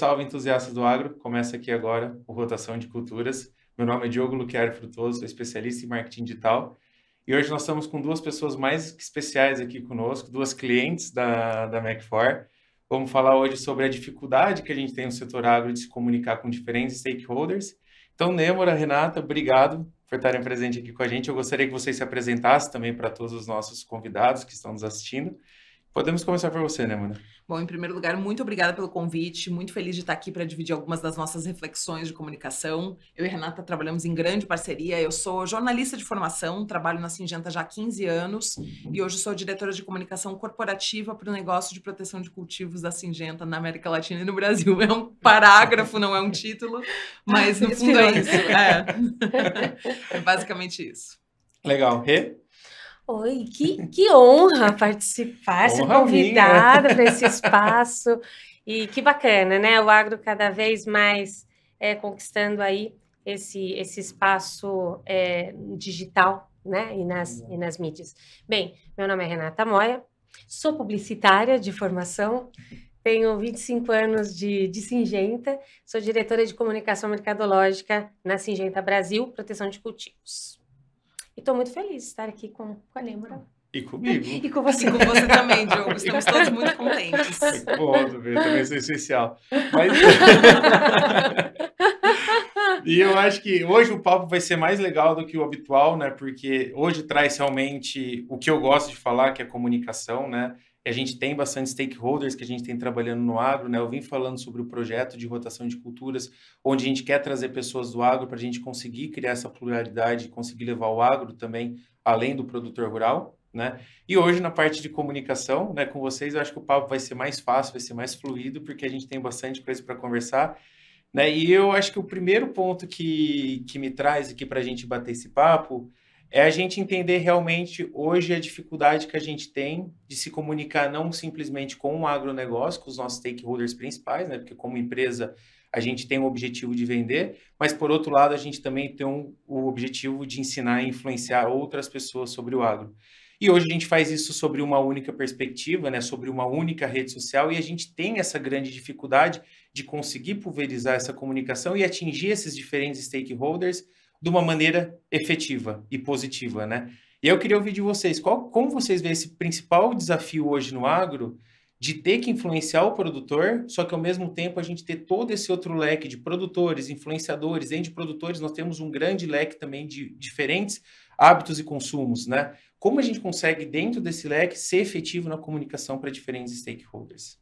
salve, entusiastas do agro. Começa aqui agora o Rotação de Culturas. Meu nome é Diogo Luquiari Frutuoso, sou especialista em marketing digital. E hoje nós estamos com duas pessoas mais especiais aqui conosco, duas clientes da Mac4. Vamos falar hoje sobre a dificuldade que a gente tem no setor agro de se comunicar com diferentes stakeholders. Então, Nêmora, Renata, obrigado por estarem presentes aqui com a gente. Eu gostaria que vocês se apresentassem também para todos os nossos convidados que estão nos assistindo. Podemos começar por você, Nêmora. Bom, em primeiro lugar, muito obrigada pelo convite, muito feliz de estar aqui para dividir algumas das nossas reflexões de comunicação. Eu e a Renata trabalhamos em grande parceria, eu sou jornalista de formação, trabalho na Syngenta já há 15 anos e hoje sou diretora de comunicação corporativa para o negócio de proteção de cultivos da Syngenta na América Latina e no Brasil. É um parágrafo, não é um título, mas no fundo é isso. É basicamente isso. Legal. Rê? Oi, que honra participar, ser convidada para esse espaço. E que bacana, né? O agro cada vez mais conquistando aí esse espaço digital, né? E nas mídias. Bem, meu nome é Renata Moya, sou publicitária de formação, tenho 25 anos de Syngenta, sou diretora de comunicação mercadológica na Syngenta Brasil, proteção de cultivos. E estou muito feliz de estar aqui com a Nêmora. E comigo. E com você. E com você também, Diogo. Estamos todos muito contentes. Bom, também sou essencial. Mas... E eu acho que hoje o papo vai ser mais legal do que o habitual, né? Porque hoje traz realmente o que eu gosto de falar, que é comunicação, né? E a gente tem bastante stakeholders que a gente tem trabalhando no agro, né? Eu vim falando sobre o projeto de rotação de culturas, onde a gente quer trazer pessoas do agro para a gente conseguir criar essa pluralidade e conseguir levar o agro também além do produtor rural, né? E hoje na parte de comunicação, né, com vocês, eu acho que o papo vai ser mais fácil, vai ser mais fluido, porque a gente tem bastante coisa para conversar, né? E eu acho que o primeiro ponto que me traz aqui para a gente bater esse papo é a gente entender realmente hoje a dificuldade que a gente tem de se comunicar não simplesmente com o agronegócio, com os nossos stakeholders principais, né? Porque como empresa a gente tem o objetivo de vender, mas por outro lado a gente também tem o objetivo de ensinar e influenciar outras pessoas sobre o agro. E hoje a gente faz isso sobre uma única perspectiva, né? Sobre uma única rede social, e a gente tem essa grande dificuldade de conseguir pulverizar essa comunicação e atingir esses diferentes stakeholders de uma maneira efetiva e positiva, né? E eu queria ouvir de vocês, como vocês veem esse principal desafio hoje no agro de ter que influenciar o produtor, só que ao mesmo tempo a gente ter todo esse outro leque de produtores, influenciadores, dentro de produtores nós temos um grande leque também de diferentes hábitos e consumos, né? Como a gente consegue, dentro desse leque, ser efetivo na comunicação para diferentes stakeholders?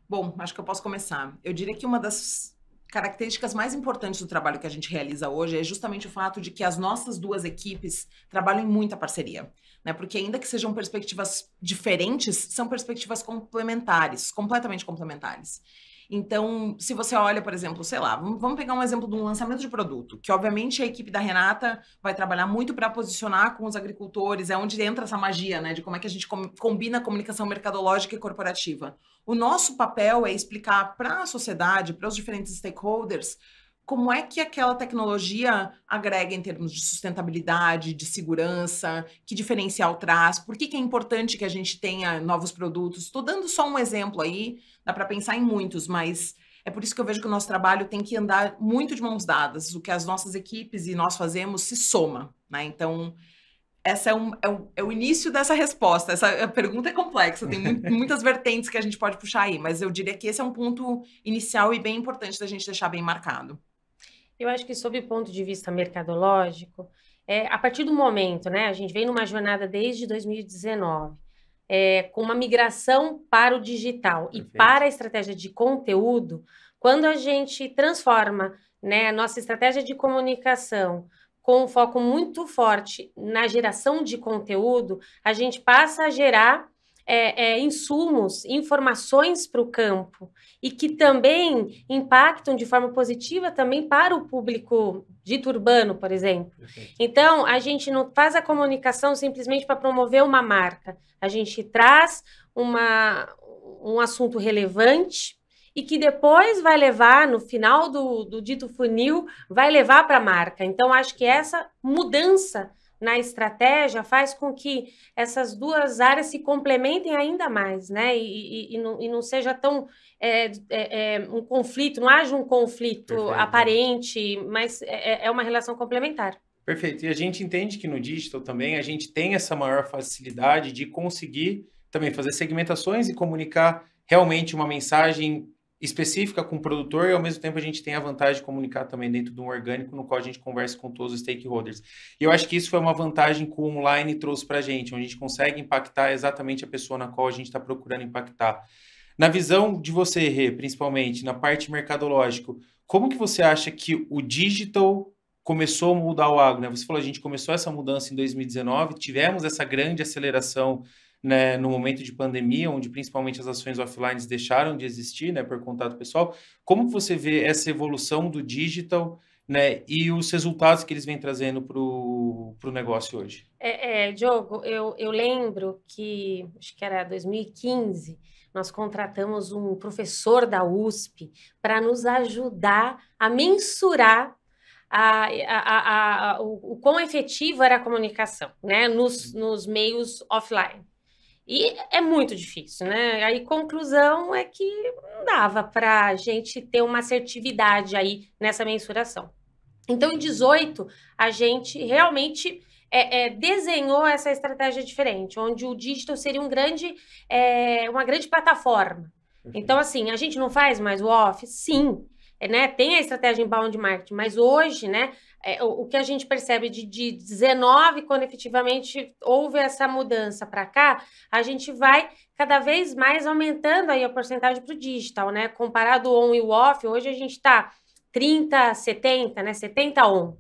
Bom, acho que eu posso começar. Eu diria que uma das características mais importantes do trabalho que a gente realiza hoje é justamente o fato de que as nossas duas equipes trabalham em muita parceria, né? Porque ainda que sejam perspectivas diferentes, são perspectivas complementares, completamente complementares. Então, se você olha, por exemplo, sei lá, vamos pegar um exemplo de um lançamento de produto, que obviamente a equipe da Renata vai trabalhar muito para posicionar com os agricultores, é onde entra essa magia, né, de como é que a gente combina a comunicação mercadológica e corporativa. O nosso papel é explicar para a sociedade, para os diferentes stakeholders, como é que aquela tecnologia agrega em termos de sustentabilidade, de segurança, que diferencial traz, por que é importante que a gente tenha novos produtos. Estou dando só um exemplo aí, dá para pensar em muitos, mas é por isso que eu vejo que o nosso trabalho tem que andar muito de mãos dadas. O que as nossas equipes e nós fazemos se soma, né? Então, essa é o início dessa resposta. Essa pergunta é complexa, tem muitas vertentes que a gente pode puxar aí, mas eu diria que esse é um ponto inicial e bem importante da gente deixar bem marcado. Eu acho que, sob o ponto de vista mercadológico, a partir do momento, né, a gente vem numa jornada desde 2019, com uma migração para o digital. Perfeito. E para a estratégia de conteúdo, quando a gente transforma, né, a nossa estratégia de comunicação com um foco muito forte na geração de conteúdo, a gente passa a gerar insumos, informações para o campo e que também impactam de forma positiva também para o público dito urbano, por exemplo. Perfeito. Então, a gente não faz a comunicação simplesmente para promover uma marca, a gente traz um assunto relevante e que depois vai levar, no final do dito funil, vai levar para a marca. Então, acho que essa mudança na estratégia faz com que essas duas áreas se complementem ainda mais, né? E não seja tão um conflito, não haja um conflito Perfeito. aparente, mas é uma relação complementar. Perfeito. E a gente entende que no digital também a gente tem essa maior facilidade de conseguir também fazer segmentações e comunicar realmente uma mensagem específica com o produtor e ao mesmo tempo a gente tem a vantagem de comunicar também dentro de um orgânico no qual a gente conversa com todos os stakeholders. E eu acho que isso foi uma vantagem que o online trouxe para a gente, onde a gente consegue impactar exatamente a pessoa na qual a gente está procurando impactar. Na visão de você, Rê, principalmente na parte mercadológica, como que você acha que o digital começou a mudar o agro, né? Você falou, a gente começou essa mudança em 2019, tivemos essa grande aceleração, né, no momento de pandemia, onde principalmente as ações offline deixaram de existir, né, por contato pessoal. Como que você vê essa evolução do digital, né, e os resultados que eles vêm trazendo para o negócio hoje? Diogo, eu lembro que, acho que era 2015, nós contratamos um professor da USP para nos ajudar a mensurar o quão efetivo era a comunicação, né, nos meios offline. E é muito difícil, né? Aí, conclusão é que não dava para a gente ter uma assertividade aí nessa mensuração. Então, em 18, a gente realmente desenhou essa estratégia diferente, onde o digital seria uma grande plataforma. Então, assim, a gente não faz mais o off? Sim. Né? Tem a estratégia inbound marketing, mas hoje, né, o que a gente percebe de 19, quando efetivamente houve essa mudança para cá, a gente vai cada vez mais aumentando aí a porcentagem para o digital, né? Comparado o on e o off, hoje a gente está 30, 70, né? 70 on.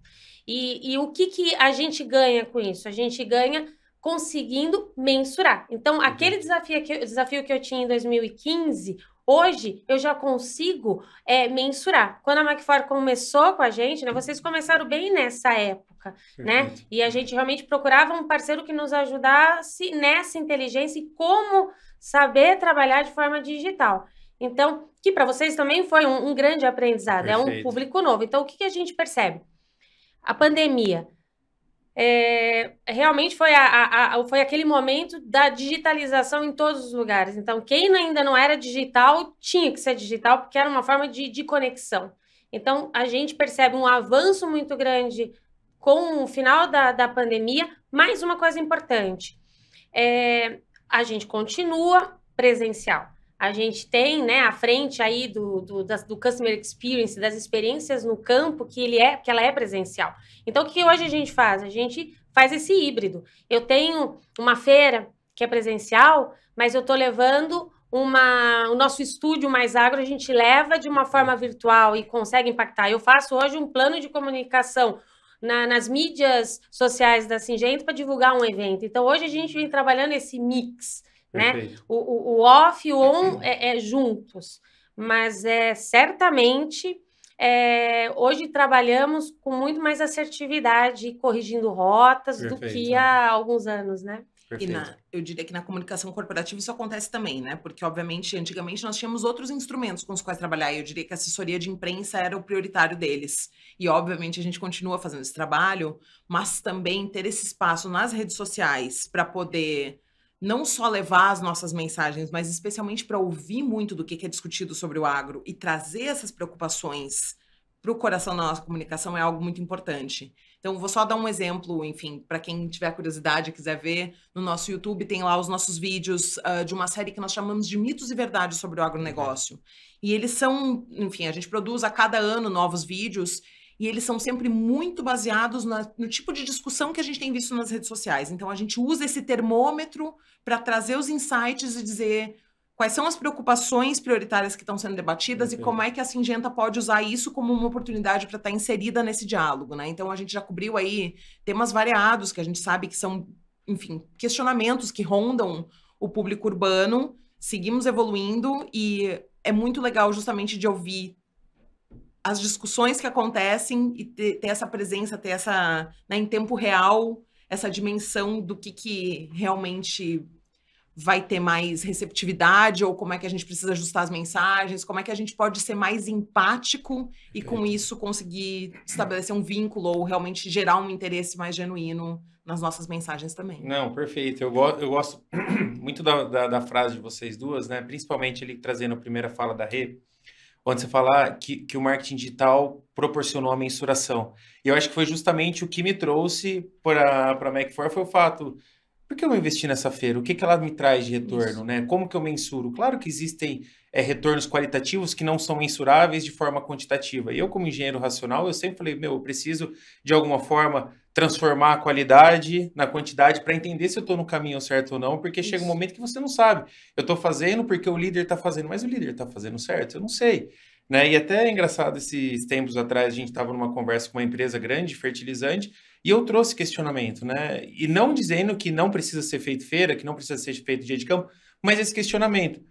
E o que a gente ganha com isso? A gente ganha conseguindo mensurar. Então, aquele desafio que eu tinha em 2015, hoje eu já consigo mensurar. Quando a Macfor começou com a gente, né, vocês começaram bem nessa época, né? E a gente realmente procurava um parceiro que nos ajudasse nessa inteligência e como saber trabalhar de forma digital. Então, que para vocês também foi um grande aprendizado, Perfeito. É um público novo. Então, o que a gente percebe? A pandemia realmente foi aquele momento da digitalização em todos os lugares. Então, quem ainda não era digital, tinha que ser digital, porque era uma forma de conexão. Então, a gente percebe um avanço muito grande com o final da pandemia. Mais uma coisa importante, a gente continua presencial. A gente tem, né, à frente aí do customer experience, das experiências no campo, que ela é presencial. Então, o que hoje a gente faz? A gente faz esse híbrido. Eu tenho uma feira que é presencial, mas eu estou levando o nosso estúdio Mais Agro, a gente leva de uma forma virtual e consegue impactar. Eu faço hoje um plano de comunicação nas mídias sociais da Syngenta para divulgar um evento. Então, hoje a gente vem trabalhando esse mix, né? O off e o on juntos, mas certamente hoje trabalhamos com muito mais assertividade, corrigindo rotas do que há alguns anos, né? Eu diria que na comunicação corporativa isso acontece também, né? Porque, obviamente, antigamente nós tínhamos outros instrumentos com os quais trabalhar, e eu diria que a assessoria de imprensa era o prioritário deles. E, obviamente, a gente continua fazendo esse trabalho, mas também ter esse espaço nas redes sociais para poder não só levar as nossas mensagens, mas especialmente para ouvir muito do que é discutido sobre o agro e trazer essas preocupações para o coração da nossa comunicação é algo muito importante. Então, vou só dar um exemplo, enfim, para quem tiver curiosidade e quiser ver, no nosso YouTube tem lá os nossos vídeos de uma série que nós chamamos de Mitos e Verdades sobre o agronegócio. E eles são, enfim, a gente produz a cada ano novos vídeos e eles são sempre muito baseados no tipo de discussão que a gente tem visto nas redes sociais. Então, a gente usa esse termômetro para trazer os insights e dizer quais são as preocupações prioritárias que estão sendo debatidas e como é que a Syngenta pode usar isso como uma oportunidade para estar inserida nesse diálogo, né? Então, a gente já cobriu aí temas variados, que a gente sabe que são, enfim, questionamentos que rondam o público urbano. Seguimos evoluindo e é muito legal justamente de ouvir as discussões que acontecem e ter essa presença, ter essa, né, em tempo real, essa dimensão do que realmente vai ter mais receptividade, ou como é que a gente precisa ajustar as mensagens, como é que a gente pode ser mais empático e com isso conseguir estabelecer um vínculo ou realmente gerar um interesse mais genuíno nas nossas mensagens também. Não, perfeito. Eu gosto muito da frase de vocês duas, né? Principalmente ele trazendo a primeira fala da Rê, onde você fala que o marketing digital proporcionou a mensuração. E eu acho que foi justamente o que me trouxe para a Mac4 foi o fato, por que eu investi nessa feira? O que ela me traz de retorno, né? Como que eu mensuro? Claro que existem retornos qualitativos que não são mensuráveis de forma quantitativa. E eu, como engenheiro racional, eu sempre falei, eu preciso, de alguma forma, transformar a qualidade na quantidade para entender se eu estou no caminho certo ou não, porque chega um momento que você não sabe. Eu estou fazendo porque o líder está fazendo, mas o líder está fazendo certo? Eu não sei. Né? E até é engraçado, esses tempos atrás, a gente estava numa conversa com uma empresa grande, fertilizante, e eu trouxe questionamento, né? E não dizendo que não precisa ser feito feira, que não precisa ser feito dia de campo, mas esse questionamento.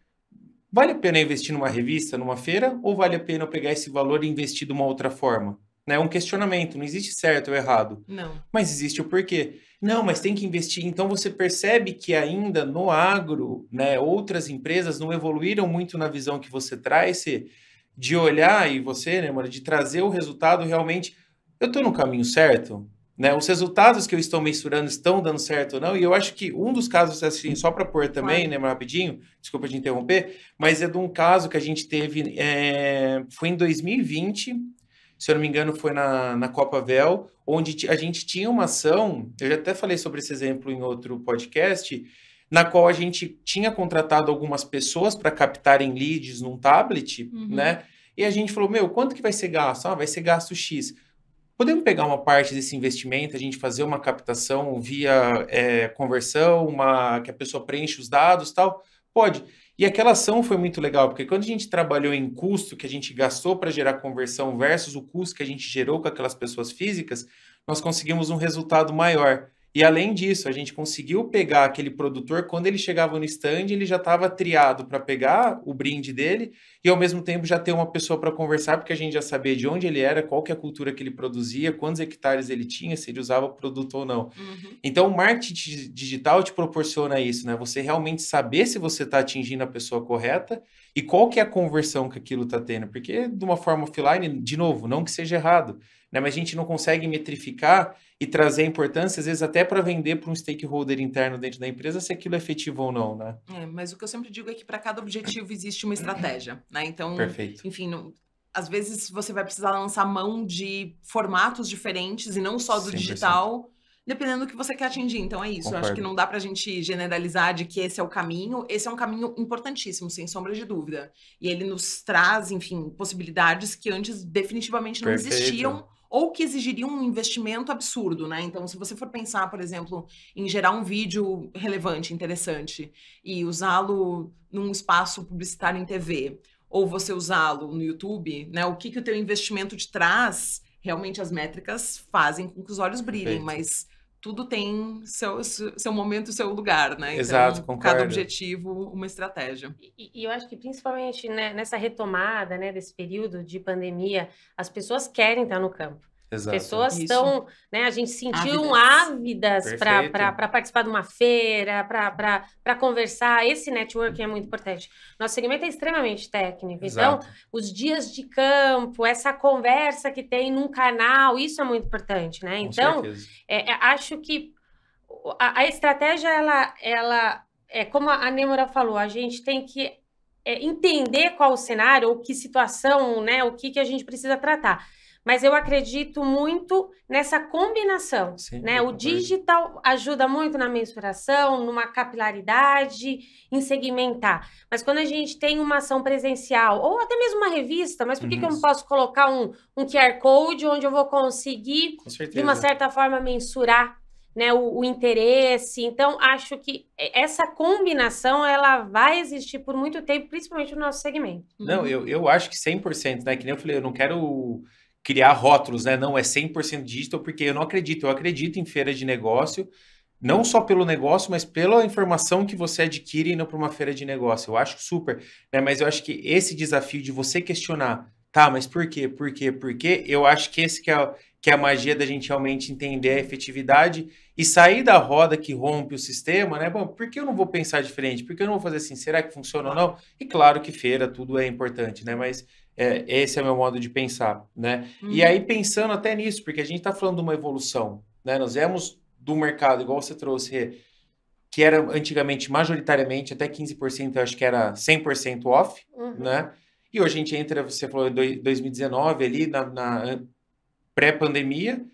Vale a pena investir numa revista, numa feira, ou vale a pena eu pegar esse valor e investir de uma outra forma? Né? Um questionamento, não existe certo ou errado. Não. Mas existe o porquê. Não, mas tem que investir. Então você percebe que ainda no agro, né, outras empresas não evoluíram muito na visão que você traz, de olhar, e você, né, Mara, de trazer o resultado realmente. Eu estou no caminho certo? Né? Os resultados que eu estou mensurando estão dando certo ou não? E eu acho que um dos casos, assim, só para pôr também, né, rapidinho, desculpa te interromper, mas é de um caso que a gente teve, foi em 2020, se eu não me engano, foi na Copa Vel, onde a gente tinha uma ação, eu já até falei sobre esse exemplo em outro podcast, na qual a gente tinha contratado algumas pessoas para captarem leads num tablet, né? E a gente falou, quanto que vai ser gasto? Vai ser gasto X. Podemos pegar uma parte desse investimento, a gente fazer uma captação via conversão, que a pessoa preenche os dados e tal? Pode. E aquela ação foi muito legal, porque quando a gente trabalhou em custo que a gente gastou para gerar conversão versus o custo que a gente gerou com aquelas pessoas físicas, nós conseguimos um resultado maior. E além disso, a gente conseguiu pegar aquele produtor, quando ele chegava no stand, ele já estava triado para pegar o brinde dele e ao mesmo tempo já ter uma pessoa para conversar, porque a gente já sabia de onde ele era, qual que é a cultura que ele produzia, quantos hectares ele tinha, se ele usava o produto ou não. Então, o marketing digital te proporciona isso, né? Você realmente saber se você está atingindo a pessoa correta e qual que é a conversão que aquilo está tendo. Porque, de uma forma offline, de novo, não que seja errado, né? Mas a gente não consegue metrificar e trazer importância, às vezes até para vender para um stakeholder interno dentro da empresa, se aquilo é efetivo ou não, né? Mas o que eu sempre digo é que para cada objetivo existe uma estratégia, né? Então, perfeito. Enfim, às vezes você vai precisar lançar mão de formatos diferentes e não só do 100%. Digital, dependendo do que você quer atingir. Então é isso. Concordo. Eu acho que não dá pra gente generalizar de que esse é o caminho. Esse é um caminho importantíssimo, sem sombra de dúvida. E ele nos traz, enfim, possibilidades que antes definitivamente não Perfeito. existiam ou que exigiriam um investimento absurdo, né? Então, se você for pensar, por exemplo, em gerar um vídeo relevante, interessante, e usá-lo num espaço publicitário em TV, ou você usá-lo no YouTube, né? O que o teu investimento te traz, realmente as métricas fazem com que os olhos brilhem, Perfeito. mas tudo tem seu momento e seu lugar, né? Exato, então, concordo. cada objetivo, uma estratégia. E eu acho que principalmente, né, nessa retomada, né, desse período de pandemia, as pessoas querem estar no campo. Exato. As pessoas Isso. estão, né, a gente sentiu Ávidas. ávidas Perfeito. para participar de uma feira, para conversar. Esse networking é muito importante. Nosso segmento é extremamente técnico. Exato. Então, os dias de campo, essa conversa que tem num canal, isso é muito importante, né? Com Então, certeza. acho que a estratégia, ela é como a Nêmora falou, a gente tem que entender qual o cenário, ou que situação, né, o que a gente precisa tratar. Mas eu acredito muito nessa combinação, Sim, né? eu O concordo. digital ajuda muito na mensuração, numa capilaridade, em segmentar. Mas quando a gente tem uma ação presencial, ou até mesmo uma revista, mas por que eu não posso colocar um QR Code onde eu vou conseguir, Com certeza. de uma certa forma, mensurar, né, o interesse? Então, acho que essa combinação, ela vai existir por muito tempo, principalmente no nosso segmento. Não, eu acho que 100%, né? Que nem eu falei, eu não quero criar rótulos, né? Não, é 100% digital, porque eu não acredito. Eu acredito em feira de negócio, não só pelo negócio, mas pela informação que você adquire indo para uma feira de negócio. Eu acho super, né? Mas eu acho que esse desafio de você questionar, tá, mas por quê? Por quê? Por quê? Eu acho que esse que que é a magia da gente realmente entender a efetividade e sair da roda que rompe o sistema, né? Bom, por que eu não vou pensar diferente? Por que eu não vou fazer assim? Será que funciona ou não? E claro que feira, tudo é importante, né? Mas esse é o meu modo de pensar, né? E aí, pensando até nisso, porque a gente está falando de uma evolução, né? Nós viemos do mercado, igual você trouxe, Rê, que era antigamente, majoritariamente, até 15%, eu acho que era 100% off, né? E hoje a gente entra, você falou, em 2019, ali, na pré-pandemia.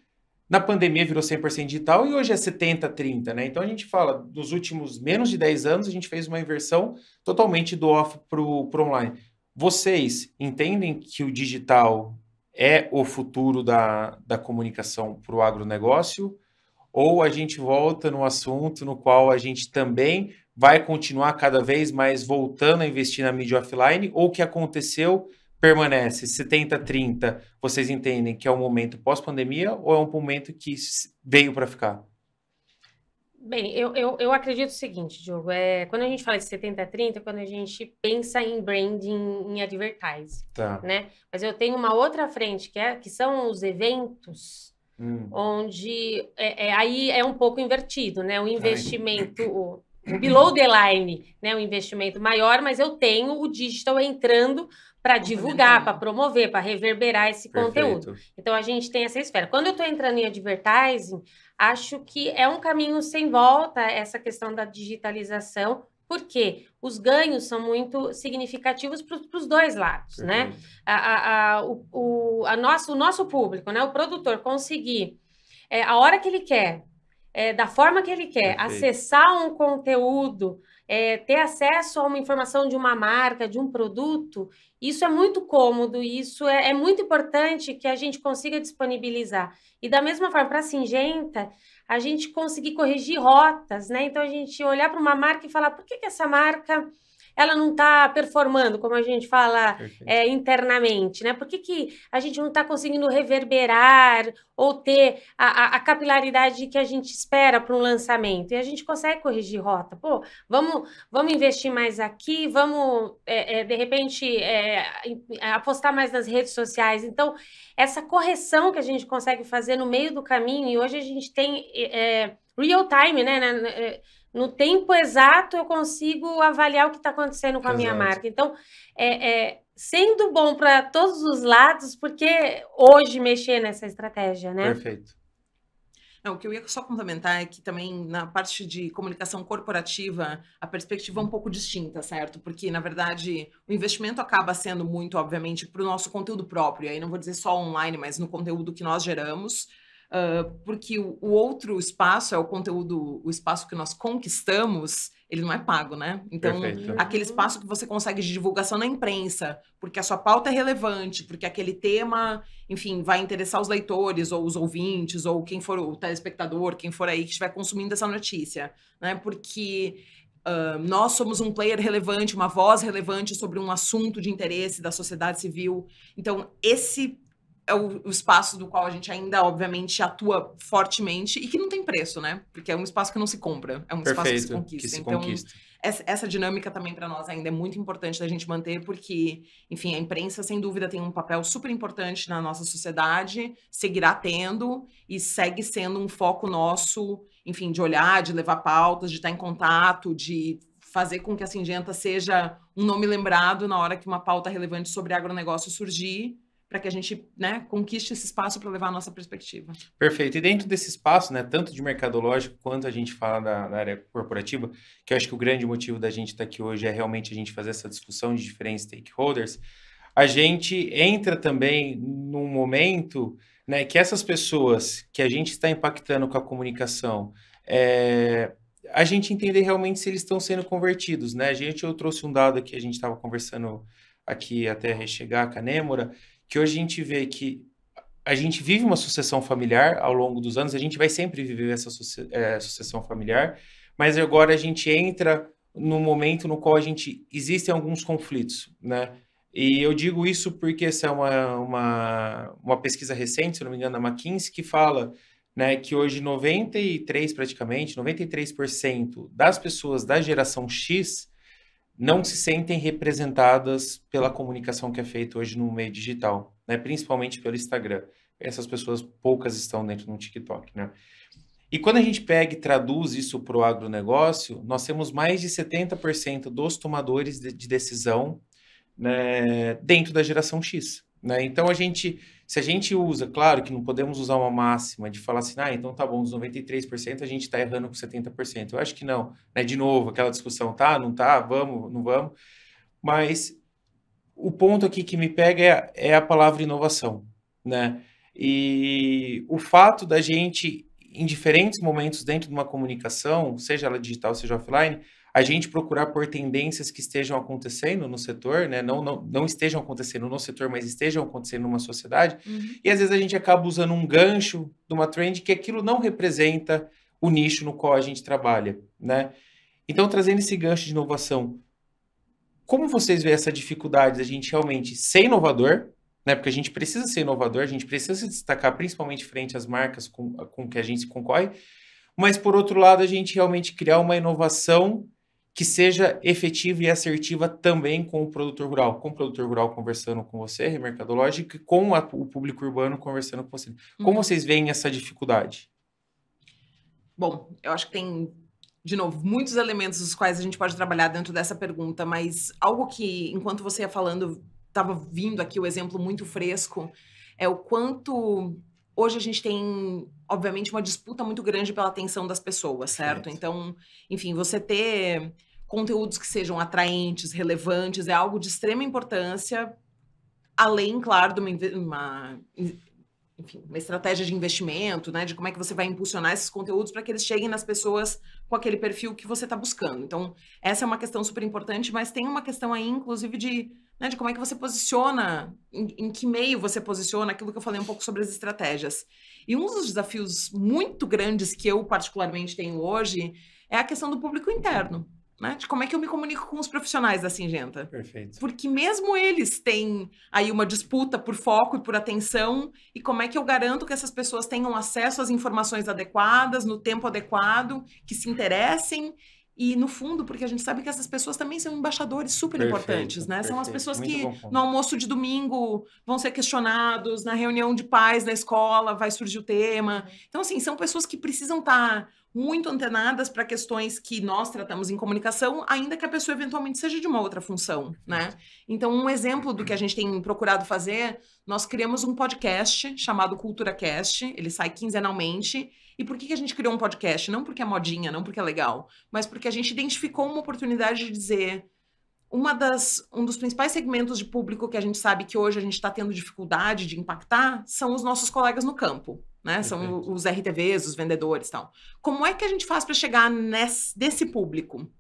Na pandemia virou 100% digital e hoje é 70-30, né? Então a gente fala, nos últimos menos de 10 anos, a gente fez uma inversão totalmente do off para o online. Vocês entendem que o digital é o futuro da comunicação para o agronegócio? Ou a gente volta no assunto no qual a gente também vai continuar cada vez mais voltando a investir na mídia offline? Ou o que aconteceu permanece 70-30, vocês entendem que é um momento pós-pandemia ou é um momento que veio para ficar? Bem, eu acredito o seguinte, Diogo, quando a gente fala de 70-30, quando a gente pensa em branding, em advertising, Tá. né? Mas eu tenho uma outra frente, que são os eventos, onde aí é um pouco invertido, né? O investimento, o below the line, né? O investimento maior, mas eu tenho o digital entrando para divulgar, para promover, para reverberar esse conteúdo. Então, a gente tem essa esfera. Quando eu estou entrando em advertising, acho que é um caminho sem volta essa questão da digitalização, porque os ganhos são muito significativos para os dois lados, né? O nosso público, né? O produtor conseguir, a hora que ele quer, da forma que ele quer, acessar um conteúdo, ter acesso a uma informação de uma marca, de um produto, isso é muito cômodo, isso é muito importante que a gente consiga disponibilizar. E da mesma forma, para a Syngenta, a gente conseguir corrigir rotas, né? Então, a gente olhar para uma marca e falar, por que essa marca ela não está performando, como a gente fala internamente, né? Por que a gente não está conseguindo reverberar ou ter a capilaridade que a gente espera para um lançamento? E a gente consegue corrigir rota. Pô, vamos investir mais aqui, vamos, de repente, apostar mais nas redes sociais. Então, essa correção que a gente consegue fazer no meio do caminho, e hoje a gente tem real time, né? No tempo exato, eu consigo avaliar o que está acontecendo com a minha marca. Então, sendo bom para todos os lados, porque hoje mexer nessa estratégia, né? Perfeito. Não, o que eu ia só complementar é que também na parte de comunicação corporativa, a perspectiva é um pouco distinta, certo? Porque, na verdade, o investimento acaba sendo muito, obviamente, para o nosso conteúdo próprio. Aí não vou dizer só online, mas no conteúdo que nós geramos. Porque o outro espaço é o conteúdo, o espaço que nós conquistamos, ele não é pago, né? Então, aquele espaço que você consegue de divulgação na imprensa, porque a sua pauta é relevante, porque aquele tema, enfim, vai interessar os leitores, ou os ouvintes, ou quem for o telespectador, quem for aí que estiver consumindo essa notícia, né? Porque nós somos um player relevante, uma voz relevante sobre um assunto de interesse da sociedade civil. Então, esse é o espaço do qual a gente ainda, obviamente, atua fortemente e que não tem preço, né? Porque é um espaço que não se compra, é um espaço que se conquista. Então, essa dinâmica também para nós ainda é muito importante da gente manter, porque, enfim, a imprensa, sem dúvida, tem um papel super importante na nossa sociedade, seguirá tendo e segue sendo um foco nosso, enfim, de olhar, de levar pautas, de estar em contato, de fazer com que a Syngenta seja um nome lembrado na hora que uma pauta relevante sobre agronegócio surgir, para que a gente, né, conquiste esse espaço para levar a nossa perspectiva. Perfeito. E dentro desse espaço, né, tanto de mercadológico quanto a gente fala da área corporativa, que eu acho que o grande motivo da gente estar aqui hoje é realmente a gente fazer essa discussão de diferentes stakeholders, a gente entra também num momento, né, que essas pessoas que a gente está impactando com a comunicação, a gente entender realmente se eles estão sendo convertidos, né? Eu trouxe um dado aqui, a gente estava conversando aqui até chegar com a Nêmora, que hoje a gente vê que a gente vive uma sucessão familiar ao longo dos anos, a gente vai sempre viver essa sucessão familiar, mas agora a gente entra no momento no qual existem alguns conflitos, né? E eu digo isso porque essa é uma pesquisa recente, se não me engano, da McKinsey, que fala, né, que hoje 93% das pessoas da geração X não se sentem representadas pela comunicação que é feita hoje no meio digital, né? Principalmente pelo Instagram. essas pessoas, poucas estão dentro do TikTok, né? E quando a gente pega e traduz isso para o agronegócio, nós temos mais de 70% dos tomadores de decisão, né, dentro da geração X, né? Então, se a gente usa, claro que não podemos usar uma máxima de falar assim, então tá bom, dos 93% a gente está errando com 70%. Eu acho que não, né? De novo, aquela discussão, tá, não tá, vamos, não vamos. Mas o ponto aqui que me pega é a palavra inovação, né? E o fato da gente, em diferentes momentos dentro de uma comunicação, seja ela digital, seja offline, a gente procurar por tendências que estejam acontecendo no setor, né? Não estejam acontecendo no setor, mas estejam acontecendo numa sociedade. E às vezes a gente acaba usando um gancho de uma trend que aquilo não representa o nicho no qual a gente trabalha, né? Então, trazendo esse gancho de inovação, como vocês veem essa dificuldade da gente realmente ser inovador, né? Porque a gente precisa ser inovador, a gente precisa se destacar principalmente frente às marcas com que a gente concorre, mas por outro lado a gente realmente criar uma inovação que seja efetiva e assertiva também com o produtor rural conversando com você, mercadológico, e com o público urbano conversando com você. Como vocês veem essa dificuldade? Bom, eu acho que tem, de novo, muitos elementos dos quais a gente pode trabalhar dentro dessa pergunta, mas algo que, enquanto você ia falando, estava vindo aqui o exemplo muito fresco, é o quanto hoje a gente tem, obviamente, uma disputa muito grande pela atenção das pessoas, certo? Então, enfim, você ter conteúdos que sejam atraentes, relevantes, é algo de extrema importância, além, claro, de uma estratégia de investimento, né? De como é que você vai impulsionar esses conteúdos para que eles cheguem nas pessoas com aquele perfil que você está buscando. Então, essa é uma questão super importante, mas tem uma questão aí, inclusive, de como é que você posiciona, em que meio você posiciona, aquilo que eu falei um pouco sobre as estratégias. E um dos desafios muito grandes que eu particularmente tenho hoje é a questão do público interno, né? De como é que eu me comunico com os profissionais da Syngenta. Perfeito. Porque mesmo eles têm aí uma disputa por foco e por atenção, e como é que eu garanto que essas pessoas tenham acesso às informações adequadas, no tempo adequado, que se interessem. E, no fundo, porque a gente sabe que essas pessoas também são embaixadores super importantes, né? São as pessoas que, no almoço de domingo, vão ser questionados, na reunião de pais da escola vai surgir o tema. Então, assim, são pessoas que precisam estar muito antenadas para questões que nós tratamos em comunicação, ainda que a pessoa eventualmente seja de uma outra função, né? Então, um exemplo do que a gente tem procurado fazer, nós criamos um podcast chamado CulturaCast, ele sai quinzenalmente. E por que a gente criou um podcast? Não porque é modinha, não porque é legal, mas porque a gente identificou uma oportunidade de dizer um dos principais segmentos de público que a gente sabe que hoje a gente está tendo dificuldade de impactar são os nossos colegas no campo, né? São os RTVs, os vendedores e tal. Como é que a gente faz para chegar nesse público?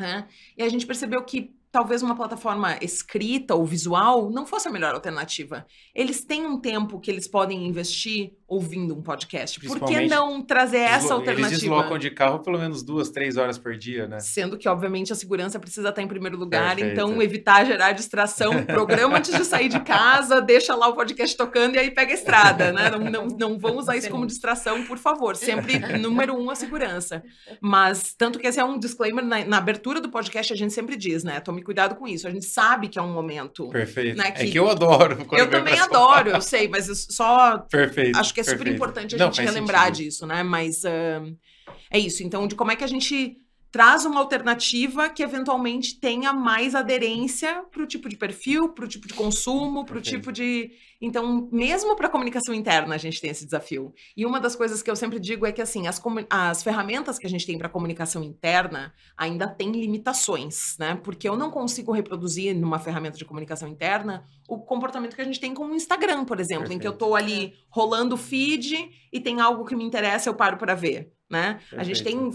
Né? E a gente percebeu que talvez uma plataforma escrita ou visual não fosse a melhor alternativa. Eles têm um tempo que eles podem investir ouvindo um podcast. Por que não trazer essa alternativa? Eles deslocam de carro pelo menos 2, 3 horas por dia, né? Sendo que, obviamente, a segurança precisa estar em primeiro lugar, então evitar gerar distração. Programa antes de sair de casa, deixa lá o podcast tocando e aí pega a estrada, né? Não vão usar isso como distração, por favor. Sempre, número 1, a segurança. Mas, tanto que esse é um disclaimer, na abertura do podcast a gente sempre diz, né? Tome cuidado com isso. A gente sabe que é um momento... Perfeito. Né, é que eu adoro. Eu também adoro, eu sei, mas eu só... Perfeito. Acho que é super importante a gente relembrar disso, né? Mas é isso. Então, de como é que a gente traz uma alternativa que eventualmente tenha mais aderência para o tipo de perfil, para o tipo de consumo, para o tipo de... Então, mesmo para a comunicação interna, a gente tem esse desafio. E uma das coisas que eu sempre digo é que, assim, as ferramentas que a gente tem para comunicação interna ainda tem limitações, né? Porque eu não consigo reproduzir numa ferramenta de comunicação interna o comportamento que a gente tem com o Instagram, por exemplo, em que eu estou ali rolando o feed e tem algo que me interessa, eu paro para ver, né? A gente tem